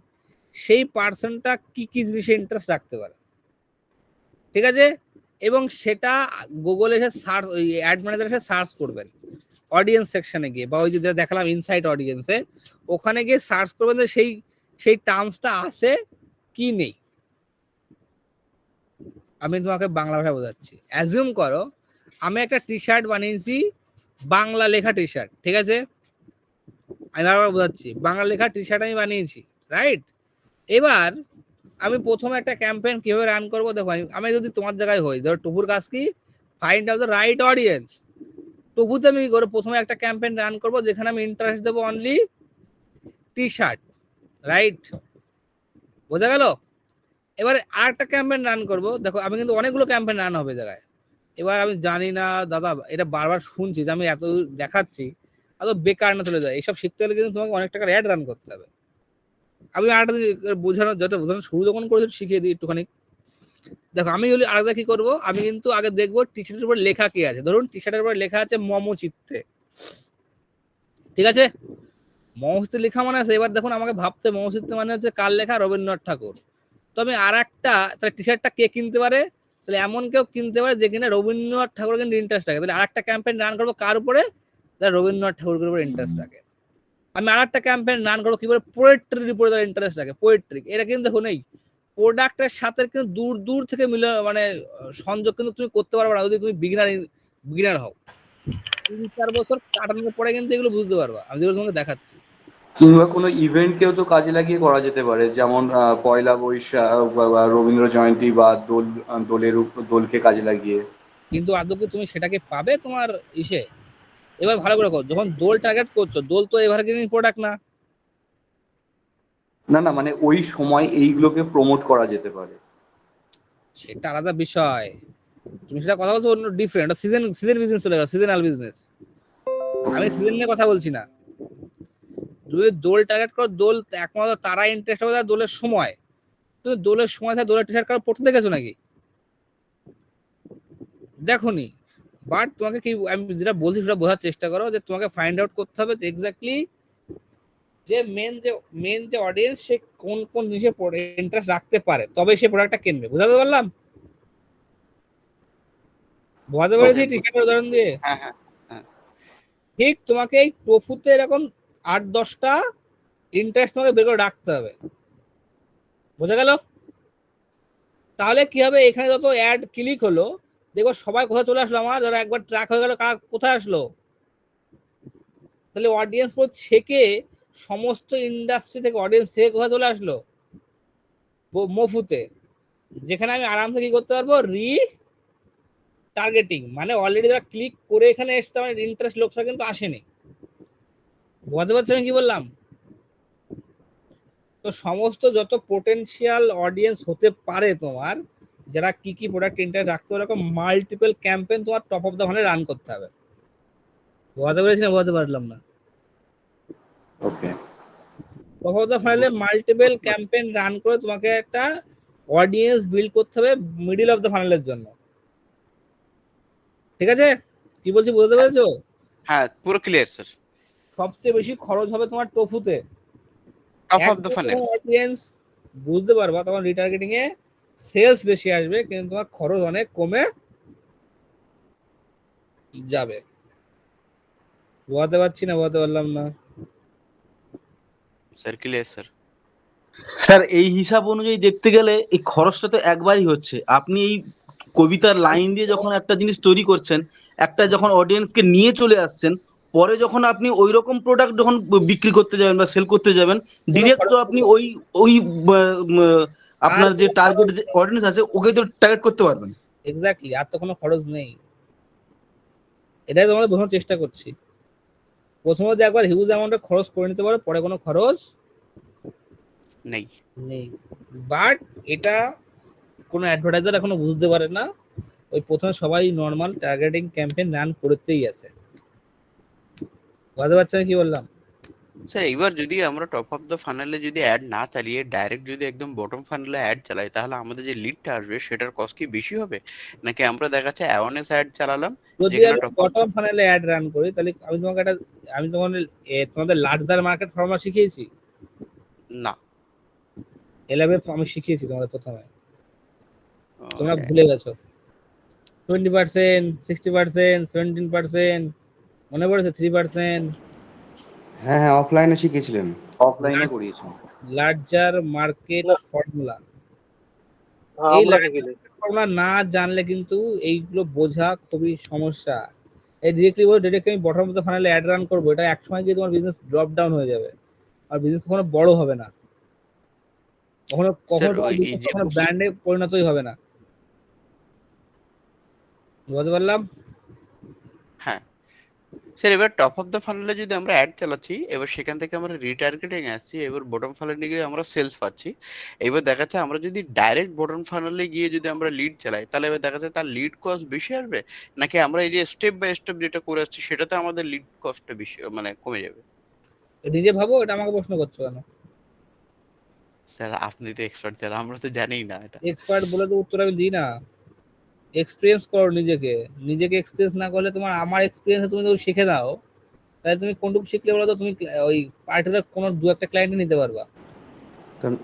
সেই পার্সনটা কি কি জিনিসে ইন্টারেস্ট রাখতে পারে, ঠিক আছে। এবং সেটা গুগলে এসে সার্চ, ওই অ্যাড ম্যানেজারে এসে সার্চ করবেন অডিয়েন্স সেকশনে গিয়ে, বা ওই যে যেটা দেখালাম ইনসাইট অডিয়েন্সে, ওখানে গিয়ে সার্চ করবেন যে সেই টার্মসটা আছে কি নেই। আমি তোমাকে বাংলা ভাষা বোঝাচ্ছি। অ্যাজিউম করো আমি একটা টি শার্ট বানিয়েছি, বাংলা লেখা টি শার্ট, ঠিক আছে। আমি আবার বোঝাচ্ছি, বাংলা লেখা টি শার্ট আমি বানিয়েছি, রাইট। এবার আমি প্রথমে একটা ক্যাম্পেইন কিভাবে রান করবো, দেখো আমি যদি তোমার জায়গায় হই, ধরো টুপুর কাজ কি, find out the right audience. টুপুতে আমি করে প্রথমে একটা ক্যাম্পেইন রান করবো যেখানে আমি ইন্টারেস্ট দেবো অনলি টি শার্ট, রাইট, বোঝা গেল। এবারে আর একটা ক্যাম্পেইন রান করবো, দেখো আমি কিন্তু অনেকগুলো ক্যাম্পেইন রান হবে জায়গায়। এবার আমি জানি না দাদা, এটা বারবার শুনছি যে আমি এত দেখাচ্ছি, এত বেকার না চলে যায়। এইসব শিখতে হলে কিন্তু তোমাকে অনেক টাকার অ্যাড রান করতে হবে। আমি আরেকটা বোঝানোর, যেটা বোঝানো শুরু যখন করেছি শিখিয়ে দিই একটুখানি। দেখো আমি আলাদা কি করবো, আমি কিন্তু আগে দেখবো টি শার্টের উপর লেখা কি আছে। ধরুন টি শার্টের উপর লেখা আছে মম চিত্তে, ঠিক আছে। মম চিত্তে লেখা মানে আছে, এবার দেখুন আমাকে ভাবতে মম চিত্তে মানে হচ্ছে কার লেখা, রবীন্দ্রনাথ ঠাকুর। তো আমি আর একটা, তাহলে টি শার্টটা কে কিনতে পারে, তাহলে এমন কেউ কিনতে পারে যে কিনা রবীন্দ্রনাথ ঠাকুর কিন্তু ইন্টারেস্ট রাখে। তাহলে আর একটা ক্যাম্পেইন রান করবো কার উপরে, তাহলে রবীন্দ্রনাথ ঠাকুরের উপরে ইন্টারেস্ট রাখে। আমি আর একটা ক্যাম্পেইন রান করবো কি বলে, পোয়েট্রির উপরে তার ইন্টারেস্ট রাখে, পোয়েট্রি। এটা কিন্তু দেখো নেই, প্রোডাক্টের সাথে কিন্তু দূর দূর থেকে মানে সংযোগ কিন্তু তুমি করতে পারবে না যদি তুমি বিগিনার হও। 3-4 বছর কাটানোর পরে কিন্তু এগুলো বুঝতে পারবা, আমি যেগুলো তোমাকে দেখাচ্ছি। কিংবা কোনো ইভেন্টকেও তো কাজে লাগিয়ে করা যেতে পারে, যেমন পয়লা বৈশাখ বা রবীন্দ্র জয়ন্তী বা দোলকে কাজে লাগিয়ে। কিন্তু আদৌ কি তুমি সেটাকে পাবে তোমার ইসে? এবার ভালো করে করো, যখন দোল টার্গেট করছো, দোল তো এভারগ্রিন প্রোডাক্ট না। না না, মানে ওই সময় এইগুলোকে প্রমোট করা যেতে পারে, সেটা আলাদা বিষয়। তুমি সেটা কথা বলছো অন্য ডিফারেন্ট, সিজন বিজনেস চলে গেল, সিজনাল বিজনেস। আমি সিজন নিয়ে কথা বলছি না। যদি দোল টার্গেট করো, দোল একমাত্র তারা ইন্টারেস্ট হবে তার দোলের সময়। তুমি দোলের সময় থাকে দোলের টি শার্ট কারো পড়তে দেখেছো নাকি? দেখোনি। বাট তোমাকে কি আমি যেটা বলছি সেটা বোঝার চেষ্টা করো, যে তোমাকে ফাইন্ড আউট করতে হবে যে এক্স্যাক্টলি যে মেন যে অডিয়েন্স সে কোন কোন জিনিসে ইন্টারেস্ট রাখতে পারে, তবে সে প্রোডাক্টটা কিনবে। বুঝাতে পারলাম? বোঝাতে পেরেছি টি শার্টের উদাহরণ দিয়ে? হ্যাঁ হ্যাঁ হ্যাঁ। ঠিক তোমাকে এই টোফুতে এরকম 8-10টা ইন্টারেস্ট তোমাকে বের করে রাখতে হবে। বোঝা গেল? তাহলে কি হবে, এখানে যত অ্যাড ক্লিক হলো দেখো সবাই কোথায় চলে আসলো, আমার যারা একবার ট্র্যাক হয়ে গেল কোথায় আসলো, তাহলে অডিয়েন্স পুরো ছেকে সমস্ত ইন্ডাস্ট্রি থেকে অডিয়েন্স থেকে কোথায় চলে আসলো, মফুতে, যেখানে আমি আরামসে কি করতে পারবো, টার্গেটিং। মানে অলরেডি যারা ক্লিক করে এখানে এসছে, আমার ইন্টারেস্ট লোকটা কিন্তু আসেনি। বুঝতে পারছো আমি কি বললাম? তো সমস্ত যত পোটেনশিয়াল অডিয়েন্স হতে পারে তোমার, যারা কি কি প্রোডাক্ট ইন্টারেস্ট রাখতে পারে, এরকম মাল্টিপল ক্যাম্পেইন তোমার top of the funnel run করতে হবে। বুঝতে পেরেছি না বুঝতে পারলাম না? ওকে। টপ অফ দ্য ফানেলে মাল্টিপল ক্যাম্পেইন রান করে তোমাকে একটা অডিয়েন্স বিল্ড করতে হবে মিডল অফ দ্য ফানেলের জন্য। ঠিক আছে? কি বলছি বুঝতে পেরেছো? হ্যাঁ পুরো ক্লিয়ার স্যার। সবচেয়ে বেশি খরচ হবে তোমার টোফুতে। Top of the funnel audience বুঝতে পারবা, তখন রিটার্গেটিং এ সেলস বেশি আসবে, কিন্তু তোমার খরচ অনেক কমে যাবে। বুঝতে পারছি না বুঝতে পারলাম না? Sir clear sir. স্যার এই হিসাব অনুযায়ী দেখতে গেলে এই খরচটা তো একবারই হচ্ছে। আপনি এই কবিতার লাইন দিয়ে যখন একটা জিনিস তৈরি করছেন, একটা যখন অডিয়েন্সকে নিয়ে চলে আসছেন, পরে যখন আপনি ওই রকম প্রোডাক্ট যখন বিক্রি করতে যাবেন বা সেল করতে যাবেন, ডিরেক্ট তো আপনি ওই ওই আপনার যে টার্গেট যে অডিয়েন্স আছে ওকে তো টার্গেট করতে পারবেন। এক্স্যাক্টলি, আর তো কোনো খরচ নেই। এটাই তোমাদের বোঝানোর চেষ্টা করছি। প্রথমে যে একবার হিউজ অ্যামাউন্টে খরচ করে নিতে পারো, পরে কোনো খরচ নেই। নেই। বাট এটা কোনো অ্যাডভার্টাইজার এখনো বুঝতে পারে না। ওই প্রথমে সবাই নর্মাল টার্গেটিং ক্যাম্পেইন রান করতেই আছে। বুঝতে পারছেন কি বললাম? স্যার এবার যদি আমরা টপ অফ দ্য ফানেলে যদি অ্যাড না চালিয়ে ডাইরেক্ট যদি একদম বটম ফানেলে অ্যাড চালাই, তাহলে আমাদের যে লিডটা আসবে সেটার কস্ট কি বেশি হবে, নাকি আমরা দেখা যাচ্ছে অ্যাওয়ারনেস অ্যাড চালালাম যদি যেখানে আমি টপ বটম ফানেলে অ্যাড রান করি, তাহলে আমি তোমাদের লার্জার মার্কেট ফর্মুলা শিখিয়েছি না? 11 আমি শিখিয়েছি তোমাদের প্রথমে, তোমরা ভুলে গেছো। 20%, 60%, 17%, মনে পড়েছে 3%। হ্যাঁ হ্যাঁ, অফলাইনে শিখেছিলেন। অফলাইনে করিয়েছেন। লার্জার মার্কেট ফর্মুলা, হ্যাঁ, এই আমরা শিখিনি। ফর্মুলা না জানলে কিন্তু এইগুলো বোঝা খুবই সমস্যা। এই ডিরেক্টলি আমি বটম অফ দ্য ফানেলে অ্যাড রান করবো, এটা এক সময় গিয়ে তোমার বিজনেস ড্রপ ডাউন হয়ে যাবে, আর বিজনেস কখনো বড় হবে না, কখনো স্যার তোমার এই বিজনেস যে কখনো ব্র্যান্ডে পরিণতই হবে না। বুঝতে পারলাম? হ্যাঁ স্যার, এবার টপ অফ দ্য ফানেলে যদি আমরা অ্যাড চালাচ্ছি, এবার সেখান থেকে আমরা রিটার্গেটিং আসছি, এবার বটম ফানেলে গিয়ে আমরা সেলস পাচ্ছি। এবার দেখা যাচ্ছে আমরা যদি ডাইরেক্ট বটম ফানেলে গিয়ে যদি আমরা লিড চালাই, তাহলে এবার দেখা যাচ্ছে তার লিড কস্ট বেশি আসবে, নাকি আমরা এই যে স্টেপ বাই স্টেপ যেটা করে আসছি সেটাতে আমাদের লিড কস্টটা বেশি মানে কমে যাবে? নিজে ভাবো, এটা আমাকে প্রশ্ন করছো কেন? স্যার আপনি তো এক্সপার্ট, স্যার আমরা তো জানিই না এটা। এক্সপার্ট বলে তো উত্তর আমি দিই না। এক্সপিরিয়েন্স করো নিজেকে, নিজেকে এক্সপিরিয়েন্স না করলে তোমার আমার এক্সপিরিয়েন্স তুমি যদি শিখে নাও, তাহলে তুমি কোনটুকু শিখলে বলো তো, তুমি ওই পার্টিকুলার কোনো দু একটা ক্লায়েন্ট নিতে পারবা। কারণ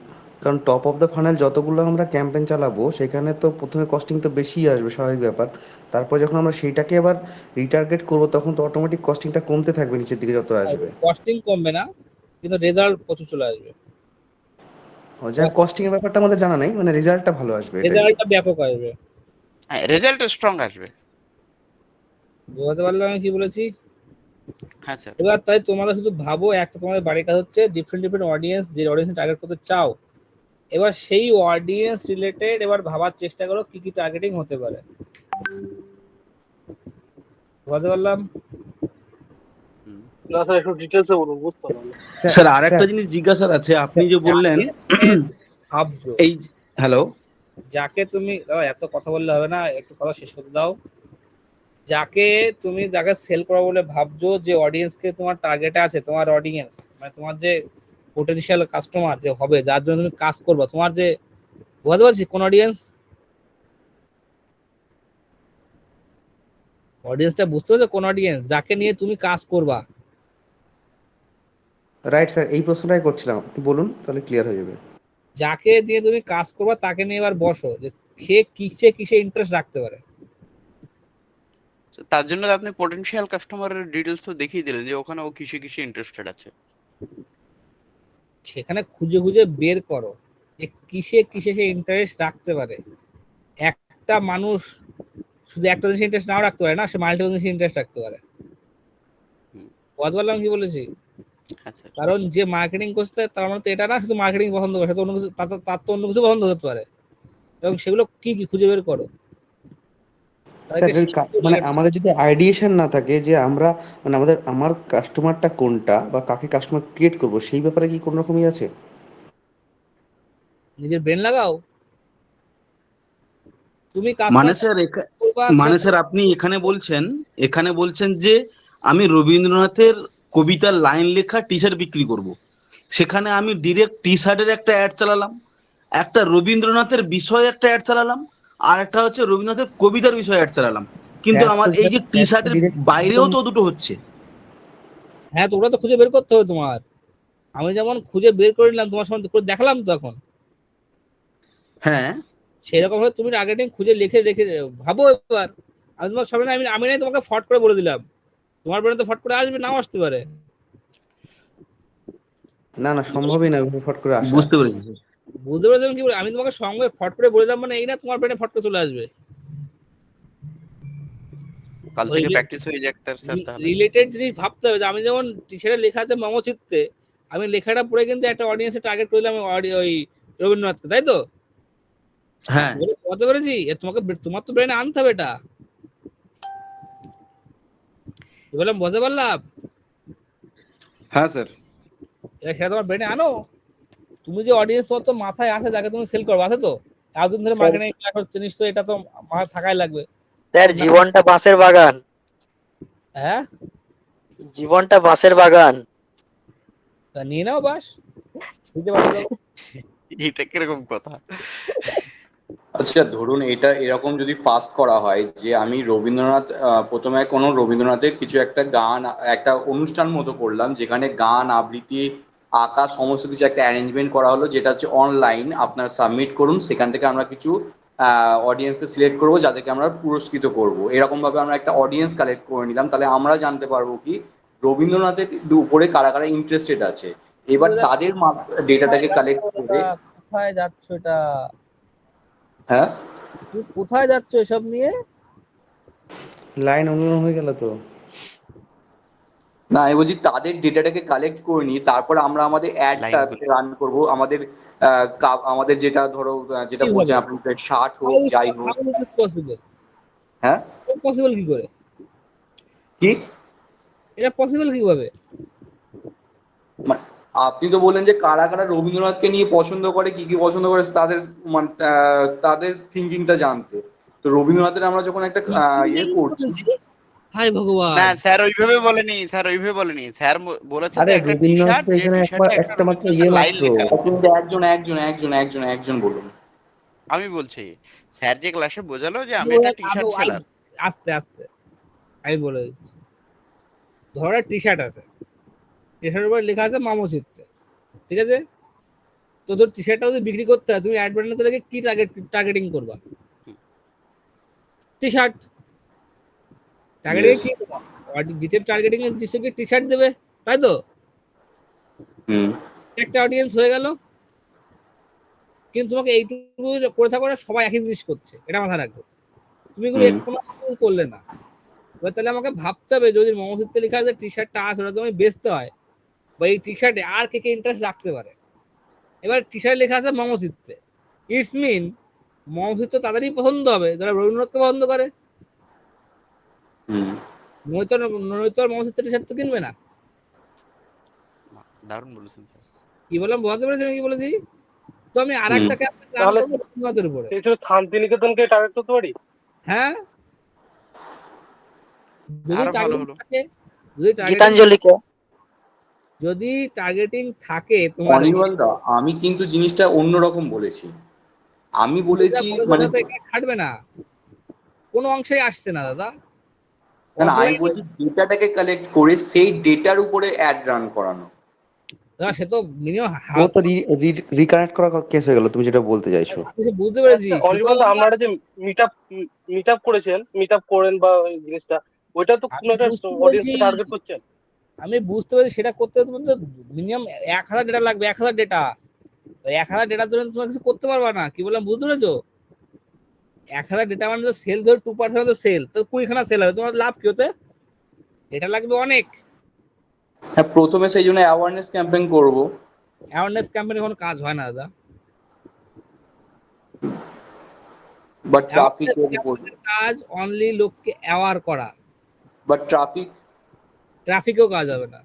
কারণ টপ অফ দ্য ফানেল যতগুলো আমরা ক্যাম্পেইন চালাবো সেখানে তো প্রথমে কস্টিং তো বেশি আসবে, স্বাভাবিক ব্যাপার। তারপর যখন আমরা সেইটাকে আবার রিটার্গেট করবো, তখন তো অটোমেটিক কস্টিংটা কমতে থাকবে নিচের দিকে যত আসবে। কস্টিং কমবে না, কিন্তু রেজাল্ট প্রচুর চলে আসবে। যা কস্টিং এর ব্যাপারটা আমাদের জানা নাই, মানে রেজাল্টটা ভালো আসবে, এটাই। রেজাল্টটা ব্যাপক আসবে। হ্যাঁ, রেজাল্ট স্ট্রং আসবে। বুঝতে পারলাম আমি কি বলেছি? হ্যাঁ স্যার। এবার তাই তোমরা শুধু ভাবো, একটা তোমাদের বাড়ির কাজ হচ্ছে ডিফারেন্ট অডিয়েন্স, যে অডিয়েন্স টার্গেট করতে চাও, এবার সেই অডিয়েন্স রিলেটেড এবার ভাবার চেষ্টা করো কি কি টার্গেটিং হতে পারে। বুঝতে পারলাম? না স্যার, একটু ডিটেলসে বলুন, বুঝতে পারলাম। স্যার আরেকটা জিনিস জিজ্ঞাসার আছে, আপনি যে বললেন ভাবছো এই, হ্যালো, যাকে তুমি এত কথা বললে হবে না, একটু কথা শেষ করতে দাও। যাকে সেল করা বলে ভাবছো, যে অডিয়েন্সকে তোমার টার্গেটে আছে, তোমার অডিয়েন্স মানে তোমার যে পোটেনশিয়াল কাস্টমার যে হবে, যার জন্য তুমি কাজ করবে, তোমার যে, বুঝতে পারছি কোন অডিয়েন্সটা বুঝতে পারছো? কোন অডিয়েন্স যাকে নিয়ে তুমি কাজ করবা। রাইট স্যার, এই প্রশ্নটাই করছিলাম, আপনি বলুন তাহলে ক্লিয়ার হয়ে যাবে। যাকে দিয়ে তুমি কাজ করবা তাকে নিয়ে এবার বসো, যে সে কিসে ইন্টারেস্ট রাখতে পারে। তার জন্য আপনি পটেনশিয়াল কাস্টমারের ডিটেলস তো দেখিয়ে দিলেন যে ওখানে ও কিসে কিসে ইন্টারেস্টেড আছে। সেখানে খুঁজে খুঁজে বের করো যে কিসে সে ইন্টারেস্ট রাখতে পারে। একটা মানুষ শুধু একটা জিনিসে ইন্টারেস্ট নাও রাখতে পারে না, সে মাল্টিপল জিনিসে ইন্টারেস্ট রাখতে পারে। বুঝতে পারলাম কি বলেছি? কারণ যে মার্কেটিং করছে তার মানে তো এটা না শুধু মার্কেটিং পছন্দ করে, অন্য কিছু তার তো অন্য কিছু পছন্দ হতে পারে, এবং সেগুলো কি কি খুঁজে বের করো। স্যার মানে আমাদের যদি আইডিয়েশন না থাকে যে আমরা মানে আমার কাস্টমারটা কোনটা বা কাকে কাস্টমার ক্রিয়েট করব, সেই ব্যাপারে কি কোন রকমই আছে? নিজের ব্রেন লাগাও। তুমি মানে স্যার আপনি এখানে বলছেন যে আমি রবীন্দ্রনাথের কবিতার লাইন লেখা টি শার্ট বিক্রি করব, সেখানে আমি ডিরেক্ট টি শার্টের একটা অ্যাড চালালাম, একটা রবীন্দ্রনাথের বিষয়ে একটা অ্যাড চালালাম, আর একটা হচ্ছে রবীন্দ্রনাথের কবিতার বিষয়ে অ্যাড চালালাম, কিন্তু আমার এই যে টি শার্টের বাইরেও তো দুটো হচ্ছে। হ্যাঁ, তো ওটা তো খুঁজে বের করতে হবে তোমার। আমি যেমন খুঁজে বের করে নিলাম, তোমার সামনে করে দেখালাম তো এখন। হ্যাঁ, সেরকম ভাবে তুমি টার্গেটিং খুঁজে লিখে রেখে ভাবো। এবার আমি তোমার সামনে আমি নাই তোমাকে ফট করে বলে দিলাম, তোমার ব্রেনে তো ফট করে আসবে, নাও আসতে পারে। না না, সম্ভবই না ফট করে আসা। বুঝতে পেরেছি স্যার। বুঝতে পেরেছেন কি? আমি তোমাকে সঙ্গে ফট করে বলে দিলাম মানে এই না তোমার ব্রেনে ফট করে চলে আসবে। কাল থেকে প্র্যাকটিস হয়ে যাক তার সাথে তাহলে। রিলেটেড জিনিস ভাবতে হবে। যে আমি যেমন টি-শার্টে লেখা আছে মমচিত্তে, আমি লেখাটা পড়ে কিন্তু একটা অডিয়েন্সে টার্গেট করলাম ওই রবীন্দ্রনাথকে, তাই তো? হ্যাঁ বলতে পেরেছি? তোমাকে তোমার তো ব্রেনে আনতে হবে এটা। বললাম বুঝতে পারলাম? হ্যাঁ স্যার। সেটা তোমার ব্রেনে আনো। তুমি যে অডিয়েন্স তোমার তো মাথায় আছে, যাকে তুমি সেল করবে, আছে তো? এতদিন ধরে মার্কেটিং ক্লাস হচ্ছে, নিশ্চয়ই এটা তো মাথায় থাকাই লাগবে। স্যার জীবনটা বাঁশের বাগান। হ্যাঁ, জীবনটা বাঁশের বাগান। তা নিয়ে নাও বাস, বুঝতে পারছো? এটা কিরকম কথা? আচ্ছা ধরুন এটা এরকম যদি ফাস্ট করা হয় যে আমি রবীন্দ্রনাথ প্রথমে কোনো রবীন্দ্রনাথের কিছু একটা গান, একটা অনুষ্ঠান মতো করলাম যেখানে গান আবৃত্তি আঁকা সমস্ত কিছু একটা অ্যারেঞ্জমেন্ট করা হলো, যেটা হচ্ছে অনলাইন, আপনার সাবমিট করুন, সেখান থেকে আমরা কিছু অডিয়েন্সকে সিলেক্ট করবো যাদেরকে আমরা পুরস্কৃত করব। এরকম ভাবে আমরা একটা অডিয়েন্স কালেক্ট করে নিলাম, তাহলে আমরা জানতে পারবো কি রবীন্দ্রনাথের উপরে কারা কারা ইন্টারেস্টেড আছে। এবার তাদের ডেটাটাকে কালেক্ট করে। কোথায় যাচ্ছ এটা? হ্যাঁ তুই কোথায় যাচ্ছ এসব নিয়ে? লাইন অন্য হয়ে গেল তো। না আমি বলছি তাদের ডেটাটাকে কালেক্ট করে নিই, তারপর আমরা আমাদের অ্যাডটা রান করব। আমাদের আমাদের যেটা ধরো যেটা বলছেন আপনি, শার্ট হোক যাই হোক। হ্যাঁ পসিবল কি করে? কি এটা পসিবল কিভাবে? আপনি তো বললেন যে কারা কারা রবীন্দ্রনাথকে নিয়ে পছন্দ করে, কি কি পছন্দ করে, তাদের মানে তাদের থিঙ্কিংটা জানতে। তো রবীন্দ্রনাথের আমরা যখন একটা ইয়ে করছি। হাই ভগবান, না স্যার ওইভাবে বলেনি, স্যার ওইভাবে বলেনি। স্যার বলেছে আরে যে একটা রবীন্দ্রনাথ টি-শার্ট, তো যে এখানে টি-শার্টে একটা মাত্র ইয়ে লাইন মাত্র। লেখা। কিন্তু একজন বলুন। আমি বলছি স্যার যে ক্লাসে বোঝালো যে আমি একটা টি-শার্ট সেলার। আস্তে আস্তে আমি বলে দিচ্ছি। ধরো একটা টি-শার্ট আছে, টি-শার্টের উপর লেখা আছে মামচিত্তে, ঠিক আছে? তো তোর টি-শার্টটা যদি বিক্রি করতে হয়, তুমি অ্যাড বাটনে চলে গিয়ে কি টার্গেটিং করবা? টি-শার্ট টার্গেটিং কি করবা? ডিটেল টার্গেটিং এর দৃশ্যকে টি-শার্ট দেবে, তাই তো? একটা অডিয়েন্স হয়ে গেল। কিন্তু তোমাকে এইটুকু করে থাকো না, সবাই একই জিনিস করছে, এটা মাথায় রাখবে। তুমি কোনো এক্সপোনেন্সিয়াল করলে না। এবার তাহলে আমাকে ভাবতে হবে, যদি মমচিত্তে লেখা আছে টি-শার্টটা আছে, ওটা তুমি বেচতে হয়, বা এই টি-শার্টে আর কে কে ইন্টারেস্ট রাখতে পারে। এবার টি-শার্ট লেখা আছে মমচিত্তে, ইটস মিন মমচিত্ত তাদেরই পছন্দ হবে যারা রবীন্দ্রনাথকে পছন্দ করে। নয়তো মমচিত্তে টি-শার্ট তো কিনবে না। দারুণ বলেছেন স্যার। কি বললাম বুঝতে পেরেছেন কি বলেছি? তো আমি আর একটা ক্যাম্পেইন রান করব রবীন্দ্রনাথের উপরে। এই শুধু শান্তিনিকেতনকে টার্গেট করতে পারি? হ্যাঁ, যদি টার্গেটিং থাকে, গীতাঞ্জলিকে যদি টার্গেটিং থাকে তোমার। অনির্বাণদা আমি কিন্তু জিনিসটা অন্যরকম বলেছি। আমি বলেছি মানে খাটবে না, কোনো অংশেই আসছে না দাদা। না আমি বলছি ডেটাটাকে কালেক্ট করে সেই ডেটার উপরে অ্যাড রান করানো। সে তো মিনিমাম ও তো রিকানেক্ট করা কেস হয়ে গেল, তুমি যেটা বলতে চাইছো। বুঝতে পেরেছি। অনির্বাণ, আপনারা যে মিটআপ করেছেন, মিটআপ করেন বা ওই জিনিসটা, ওইটা তো কোনো একটা অডিয়েন্সকে টার্গেট করছেন। আমি বুঝতে পারছি, সেটা করতে তোমার তো মিনিমাম 1000 ডেটা লাগবে। 1000 ডেটা, 1000 ডেটার জন্য তোমরা কিছু করতে পারবা না। কি বললাম বুঝতে পেরেছো? 1000 ডেটা মানে তো সেল ধরে 2% তো সেল, তো 20খানা সেল হবে, তোমার লাভ কি হতে? এটা লাগবে অনেক। হ্যাঁ প্রথমে সেই জন্য অ্যাওয়ারনেস ক্যাম্পেইন করব। অ্যাওয়ারনেস ক্যাম্পেইনে কোনো কাজ হয় না দাদা। বাট ট্রাফিক কাজ অনলি লোককে অ্যাওয়ার করা। বাট ট্রাফিকও কাজ হবে না,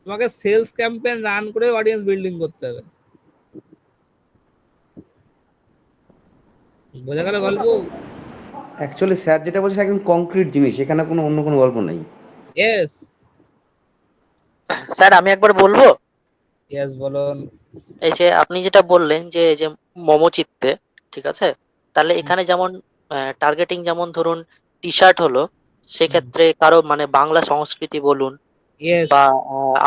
তোমাকে সেলস ক্যাম্পেইন রান করে অডিয়েন্স বিল্ডিং করতে হবে। বোঝা গেল গল্প? অ্যাকচুয়ালি স্যার যেটা বলছে একদম কংক্রিট জিনিস, এখানে কোনো অন্য কোনো গল্প নাই। ইয়েস স্যার আমি একবার বলবো? ইয়েস বলুন। এই যে আপনি যেটা বললেন যে যে মমচিত্তে, ঠিক আছে, তাহলে এখানে যেমন টার্গেটিং, যেমন ধরুন টি-শার্ট হলো, সেক্ষেত্রে কারো মানে বাংলা সংস্কৃতি বলুন বা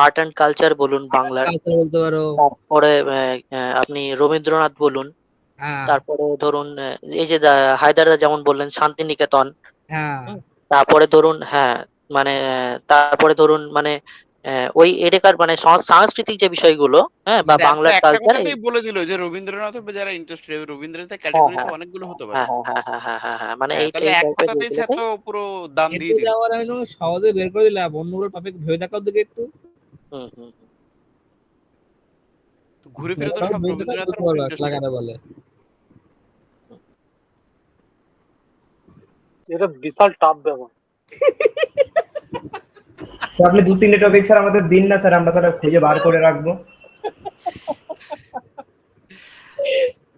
আর্ট অ্যান্ড কালচার বলুন বাংলার, বলতে পারো। তারপরে আপনি রবীন্দ্রনাথ বলুন, তারপরে ধরুন এই যে হায়দারদা যেমন বললেন শান্তিনিকেতন, তারপরে ধরুন হ্যাঁ মানে তারপরে ধরুন মানে ওই এডেকার মানে সাংস্কৃতিক যে বিষয়গুলো, হ্যাঁ, বা দেখো বাংলার একটা কালচার। কথাতেই বলে দিল যে রবীন্দ্রনাথ যারা ইন্টারেস্টেড, রবীন্দ্রনাথের হ্যাঁ, ক্যাটাগরিতে হ্যাঁ, অনেকগুলো হতে পারে। হ্যাঁ, হ্যাঁ, হ্যাঁ, হ্যাঁ, হ্যাঁ, হ্যাঁ, মানে হ্যাঁ, এই তাহলে এই এক টাইপের কথাতেই স্যার বইগুলোকে। তো পুরো দাম দিয়ে এতে দিল। যাওয়ার আমি তোমাকে সহজে বের করে দিলাম, অন্যগুলো টপিক ভেবে দেখার দিকে একটু হুম, হুম, হুম। তো ঘুরে ফিরে তো সব রবীন্দ্রনাথের উপর ইন্টারেস্টেড। বলে এটা বিশাল টাফ ব্যাপার। স্যার আপনি 2-3টে টপিক স্যার আমাদের দিন না স্যার, আমরা তাহলে খুঁজে বার করে রাখবো।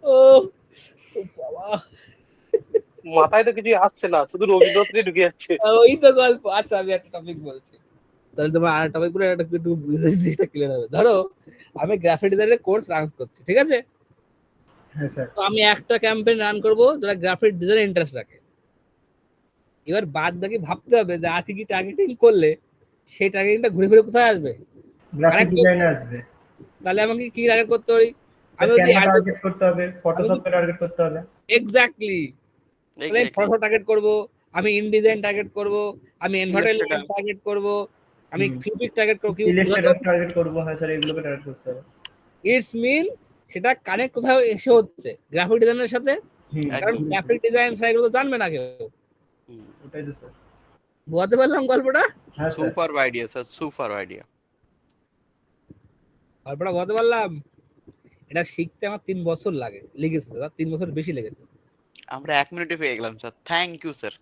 ও বাবা, মাথায় তো কিছু আসছে না, শুধু রবীন্দ্রনাথই ঢুকে যাচ্ছে। ওই তো গল্প। আচ্ছা আমি একটা টপিক বলছি, তাহলে তোমার আর টপিক গুলো একটু বুঝতে ক্লিয়ার হবে। ধরো আমি গ্রাফিক ডিজাইনের কোর্স রান করছি, ঠিক আছে? হ্যাঁ স্যার। তো আমি একটা ক্যাম্পেইন রান করব যারা গ্রাফিক ডিজাইনে ইন্টারেস্ট রাখে। এবার বাদ বাকি ভাবতে হবে যে আর কি টার্গেটিং করলে সেই টার্গেটিংটা ঘুরে ফিরে কোথায় আসবে। গ্রাফিক ডিজাইনে আসবে। তাহলে আমাকে কি টার্গেট করতে পারি? আমি যদি ক্যানভা টার্গেট করতে হবে, ফটোশপে টার্গেট করতে হবে। এক্স্যাক্টলি, তাহলে আমি ফটো টার্গেট করব, আমি ইনডিজাইন টার্গেট করব, আমি এনভায়রনমেন্ট টার্গেট করব, আমি ফিজিক টার্গেট করব, ইলাস্ট্রেটর টার্গেট করব। হ্যাঁ স্যার, এগুলোকে টার্গেট করতে হবে। ইটস মিন সেটা কানেক্ট কোথাও এসে হচ্ছে গ্রাফিক ডিজাইনের সাথে, কারণ গ্রাফিক ডিজাইন এগুলো তো জানবে না কেউ। ওটাই তো স্যার। বুঝতে পারলাম গল্পটা? হ্যাঁ sir. Super idea sir, super idea. গল্পটা বুঝতে পারলাম। এটা শিখতে আমার 3 বছর লেগেছে, 3 বছর বেশি লেগেছে। আমরা 1 মিনিটে পেয়ে গেলাম স্যার, থ্যাংক ইউ স্যার।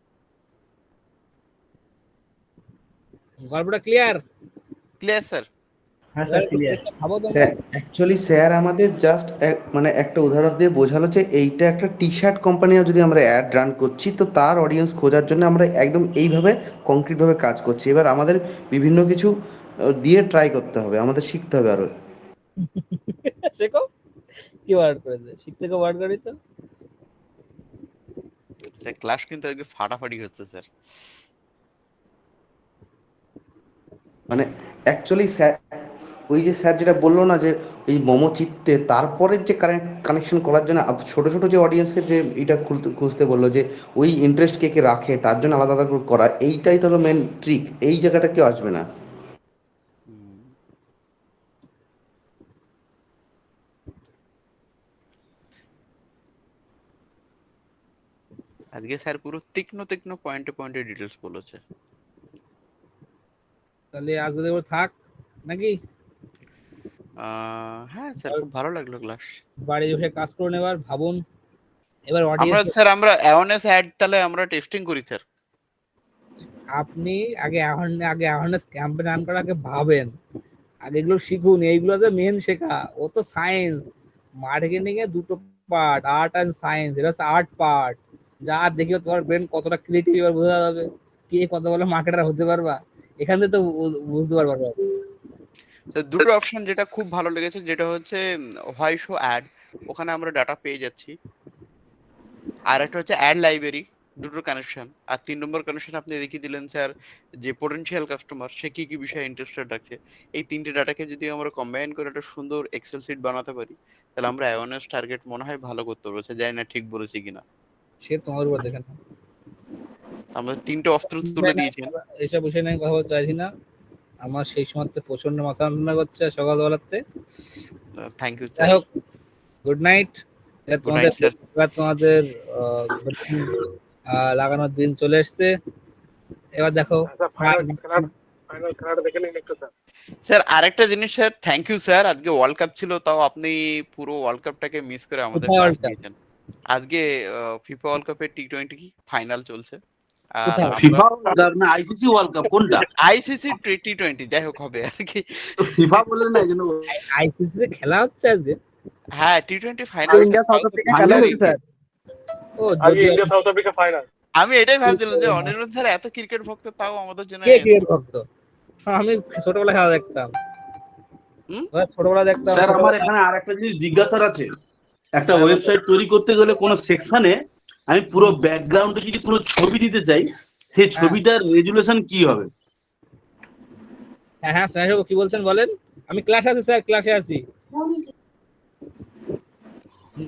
গল্পটা ক্লিয়ার? Clear sir. হ্যাঁ sir clear. Sir actually sir আমাদের জাস্ট মানে একটা উদাহরণ দিয়ে বোঝালো যে এইটা একটা টি শার্ট কোম্পানিও যদি আমরা অ্যাড রান করছি তো তার অডিয়েন্স খোঁজার জন্য আমরা একদম এইভাবে কংক্রিটভাবে কাজ করছি। এবার আমাদের বিভিন্ন কিছু দিয়ে ট্রাই করতে হবে, আমাদের শিখতে হবে আরো। শেখো কি ওয়ার্ড করেছে, শিখতে কো ওয়ার্ড করি তো স্যার ক্লাস কিন্তু আজকে ফাটাফাটি হচ্ছে স্যার। মানে অ্যাকচুয়ালি স্যার ওই যে স্যার যেটা বললো না যে এই মোমো চিত্তে তারপরের যে কানেকশন করার জন্য ছোট ছোট যে অডিয়েন্সের যে এটা খুঁজতে বললো যে ওই ইন্টারেস্ট কে কে রাখে তার জন্য আলাদা আলাদা করে করা, এইটাই তো মেন ট্রিক। এই জায়গাটা কেউ আসবে না। আজকে স্যার পুরো তীক্ষ্ণ তীক্ষ্ণ পয়েন্টে পয়েন্টে ডিটেইলস বলেছে। তাহলে আজকে দেখো থাক নাকি? হ্যাঁ স্যার, খুব ভালো লাগলো ক্লাস। বাড়ি বসে কাজ করুন, এবার ভাবুন। এবার আমরা স্যার আমরা অ্যাওয়ারনেস অ্যাড তাহলে আমরা টেস্টিং করি স্যার। আপনি আগে অ্যাওয়ারনেস ক্যাম্পেইন রান করার আগে ভাবেন, আগে এগুলো শিখুন। এইগুলো যে মেন শেখা, ও তো সায়েন্স। মার্কেটিং এ দুটো পার্ট, আর্ট এন্ড সায়েন্স। এটা হচ্ছে আর্ট পার্ট, যা দেখিও তোমার ব্রেন কতটা ক্রিয়েটিভ এবার বোঝা যাবে, কে কত বলে মার্কেটার হতে পারবা, এখান থেকে তো বুঝতে পারবা। দুটো অপশন যেটা খুব ভালো লেগেছে, যেটা হচ্ছে হোয়াই শো অ্যাড, ওখানে আমরা ডাটা পেয়ে যাচ্ছি। আর একটা হচ্ছে অ্যাড লাইব্রেরি, দুটোর কানেকশন। আর 3 নম্বর কানেকশন আপনি দেখিয়ে দিলেন স্যার যে পোটেনশিয়াল কাস্টমার সে কি কি বিষয়ে ইন্টারেস্টেড রাখছে। এই 3টে ডাটাকে যদি আমরা কম্বাইন করে একটা সুন্দর এক্সেল শিট বানাতে পারি, তাহলে আমরা অ্যাওয়ারনেস টার্গেট মনে হয় ভালো করতে পারবো। জানি না ঠিক বলেছি কিনা। সে তোমার উপর দেখেন, আমরা 3টে অস্ত্র তুলে দিয়েছেন। এইসব বিষয় নিয়ে কথা বলতে চাইছি না, আমার সেই সময়তে প্রচন্ড মাথা যন্ত্রণা করছে সকালবেলাতে। থ্যাংক ইউ যাই স্যার। হোক, গুড নাইট। তোমাদের লাগানোর দিন চলে এসছে। এবার দেখো ফাইনাল খেলাটা দেখে নিন একটু স্যার। স্যার আরেকটা জিনিস স্যার, থ্যাংক ইউ স্যার। আজকে ওয়ার্ল্ড কাপ ছিল, তাও আপনি পুরো ওয়ার্ল্ড কাপটাকে মিস করে আমাদের ক্লাস দিয়েছেন। আজকে ফিফা ওয়ার্ল্ড কাপের টি20 ফাইনাল চলছে। আর ফিফা ওয়ার্ল্ড কাপ না আইসিসি ওয়ার্ল্ড কাপ কোনটা? আইসিসি টি20 যাই হোক হবে আর কি। তো ফিফা বলেন না যেন আইসিসি তে খেলা হচ্ছে আজকে। হ্যাঁ T20 final, India south Africa খেলা হচ্ছে স্যার। ও আজকে ইন্ডিয়া সাউথ আফ্রিকা ফাইনাল। আমি এটাই ভাবছিলাম যে অনিরুদ্ধ স্যার এত ক্রিকেট ভক্ত, তাও আমাদের জন্য কে ক্রিকেট ভক্ত? আমি ছোটবেলা খেলা দেখতাম। ছোটবেলা দেখতাম। স্যার আমার এখানে আরেকটা জিনিস জিজ্ঞাসার আছে। একটা ওয়েবসাইট তৈরি করতে গেলে কোন সেকশনে আমি পুরো ব্যাকগ্রাউন্ডে যদি কোনো ছবি দিতে চাই, সেই ছবিটার রেজুলেশন কি হবে? হ্যাঁ হ্যাঁ স্যার, কি বলছেন বলেন। আমি ক্লাসে আছি স্যার, ক্লাসে আছি।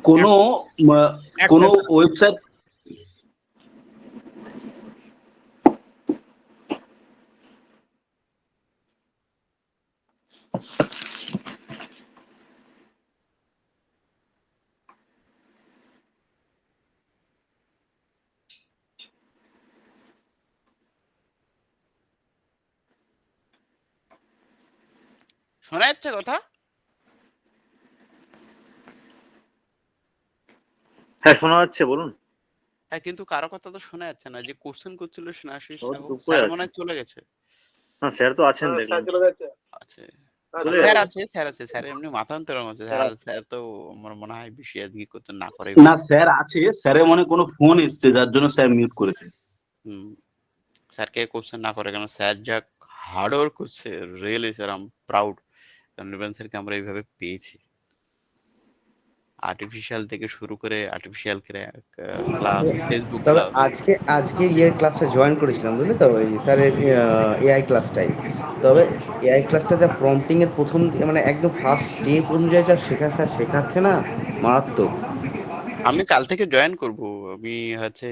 কোন ওয়েবসাইট শোনা যাচ্ছে কথা? হ্যাঁ শোনা যাচ্ছে, বলুন। হ্যাঁ, কিন্তু কারো কথা তো শোনা যাচ্ছে না। যে কোশ্চেন করছিল আশিস ও তো সাহু, চুপ করে স্যার আছে। মনে হয় চলে গেছে। না স্যার তো আছেন স্যার দেখলাম। চলে যাচ্ছে। আছে। চলে স্যার যাচ্ছে। আছে। স্যার এমনি মাথান্তরম আছে। স্যার তো আমার মনে হয় বেশি আজকে করতে না করাই না ভালো। স্যার আছে, স্যারের মনে কোনো ফোন এসছে যার জন্য স্যার মিউট করেছে। স্যারকে কোশ্চেন না করে, কেন স্যার যা হার্ড ওয়ার্ক করছে, really sir I am proud. Nirvan স্যারকে আমরা এইভাবে পেয়েছি। আর্টিফিশিয়াল থেকে শুরু করে আর্টিফিশিয়াল ক্লাস, ফেসবুক তবে ক্লাস। আজকে ইয়ের ক্লাসটা জয়েন করেছিলাম, বুঝলি তো, ওই স্যারের এআই ক্লাসটাই। তবে এআই ক্লাসটা যা প্রম্পটিং এর প্রথম মানে একদম ফার্স্ট স্টেপ অনুযায়ী যা স্যার শেখাচ্ছে না, মারাত্মক। আমি কাল থেকে জয়েন করব। আমি হচ্ছে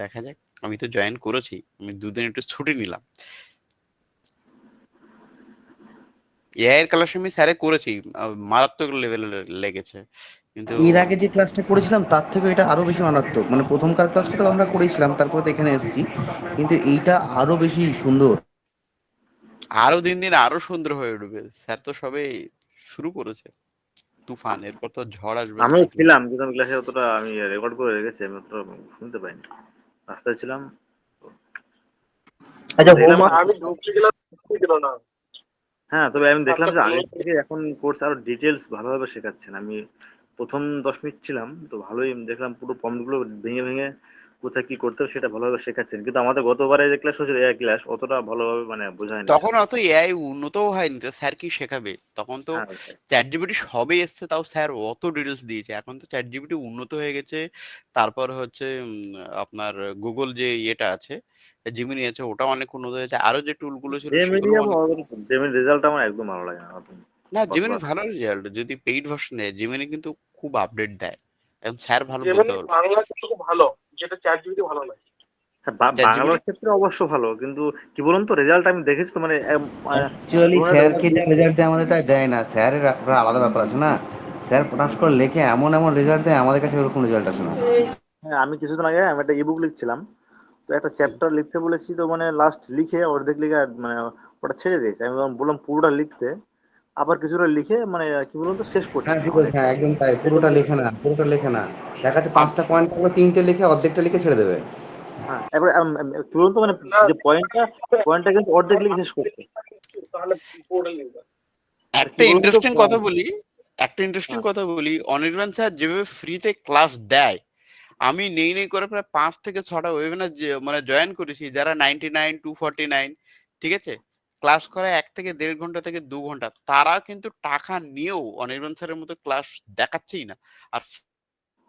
দেখা যাক। আমি তো জয়েন করেছি, আমি 2 দিন একটু ছুটি নিলাম। এআই এর ক্লাস আমি স্যারে করেছি, মারাত্মক লেভেলে লেগেছে। কিন্তু এর আগে যে ক্লাসটা করেছিলাম তার থেকে এটা আরো বেশি মারাত্মক। মানে প্রথমকার ক্লাসটা তো আমরা করেছিলাম, তারপর তো এখানে এসেছি, কিন্তু এইটা আরো বেশি সুন্দর। আরো দিন দিন আরো সুন্দর হয়ে উঠবে। স্যার তো সবে শুরু করেছে তুফান, এরপর তো ঝড় আসবে আমিও সাইক্লোন। ছিলাম কিন্তু আমি ক্লাসে অতটা আমি রেকর্ড করে রেখেছি, আমি অতটা শুনতে পাইনি, রাস্তায় ছিলাম। আচ্ছা দেখলাম আমি ঢুকতে গেলাম ছিল না। হ্যাঁ, তবে আমি দেখলাম যে স্যারটা আগের থেকে এখন কোর্স আরো ডিটেলস ভালোভাবে শেখাচ্ছেন। আমি প্রথম 10 মিনিট ছিলাম তো ভালোই দেখলাম, পুরো পয়েন্টগুলো ভেঙে ভেঙে কোথায় কি করতে হবে সেটা ভালোভাবে শেখাচ্ছেন। কিন্তু আমাদের গতবারে যে ক্লাস হয়েছিল এআই ক্লাস অতটা ভালোভাবে মানে বোঝায়নি তখন স্যার। অত এআই উন্নতও হয়নি, তো স্যার কি শেখাবে? তখন তো হ্যাঁ চ্যাট জিপিটি সবে এসছে, তাও স্যার অত ডিটেলস দিয়েছে। এখন তো চ্যাট জিপিটি উন্নত হয়ে গেছে। তারপর হচ্ছে আপনার গুগল যে ইয়েটা আছে, জিমিনি আছে, ওটা অনেক উন্নত হয়েছে। আরো যে টুল গুলো ছিল জেমিনি সেগুলো অনেক। আমার জেমিনি রেজাল্ট আমার একদম ভালো লাগে না নতুন না, জিমিনি কতবার। ভালো রেজাল্ট। যদি পেইড ভার্সন নেয়, জিমিনি কিন্তু খুব আপডেট দেয়। এখন স্যার ভালো বলতে যেমনি পারবে। বাংলা কিন্তু খুব ভালো, যেটা চ্যাট জিপিটি ভালো নয়। হ্যাঁ, চ্যাট জিপিটি বাংলার ক্ষেত্রে অবশ্য ভালো, কিন্তু কি বলুন তো রেজাল্ট আমি দেখেছি তো মানে অ্যাকচুয়ালি ধরনের রেজাল্ট স্যারকে যা দিচ্ছে। রেজাল্ট দেয় আমাদের তাই দেয় না, স্যারের একটা আলাদা ব্যাপার আছে না। স্যার পটাশ করে লেখে এমন এমন রেজাল্ট দেয়, আমাদের কাছে ওরকম রেজাল্ট আসে না। হ্যাঁ আমি কিছুদিন আগে আমি একটা ইবুক লিখছিলাম, তো একটা চ্যাপ্টার লিখতে বলেছি, তো মানে লাস্ট লিখে অর্ধেক লিখে মানে ওটা ছেড়ে দিয়েছে। আমি যখন বললাম পুরোটা লিখতে, আবার কিছুটা লিখে মানে কি বলুন তো শেষ করছে হ্যাঁ না মানে ফিরোজ, হ্যাঁ একদম তাই, পুরোটা লেখে না। দেখা যাচ্ছে 5টা পয়েন্ট থাকবে, 3টে লিখে অর্ধেকটা লিখে ছেড়ে দেবে। হ্যাঁ এবার কি বলুন তো মানে না যে পয়েন্টটা কিন্তু অর্ধেক লিখে শেষ করছে। তাহলে পুরোটা লিখবে। আর কি একটা বলুন তো ইন্টারেস্টিং কথা বলি। হ্যাঁ অনির্বাণ স্যার যেভাবে ফ্রিতে ক্লাস দেয়, আমি নেই করে প্রায় 5 থেকে 6টা ওয়েবিনার মানে জয়েন করেছি, যারা 99, 249, ঠিক আছে, ক্লাস করে 1 থেকে 1.5 ঘন্টা থেকে 2 ঘন্টা, তারা কিন্তু টাকা নিয়েও অনির্বাণ স্যারের মতো ক্লাস দেখাচ্ছেই না। আর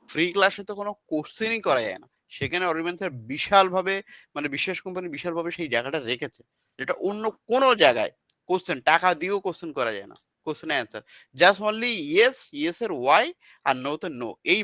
ফ্রি ক্লাসে তো কোনো কোশ্চেনই করা যায় না। সেখানে অনির্বাণ স্যার বিশাল ভাবে, মানে বিশ্বাস কোম্পানি বিশাল ভাবে সেই জায়গাটা রেখেছে, যেটা অন্য কোনো জায়গায় কোশ্চেন টাকা দিয়েও কোশ্চেন করা যায় না। Question answer just only yes, yes এর ওয়াই, আর নো তে নো, এই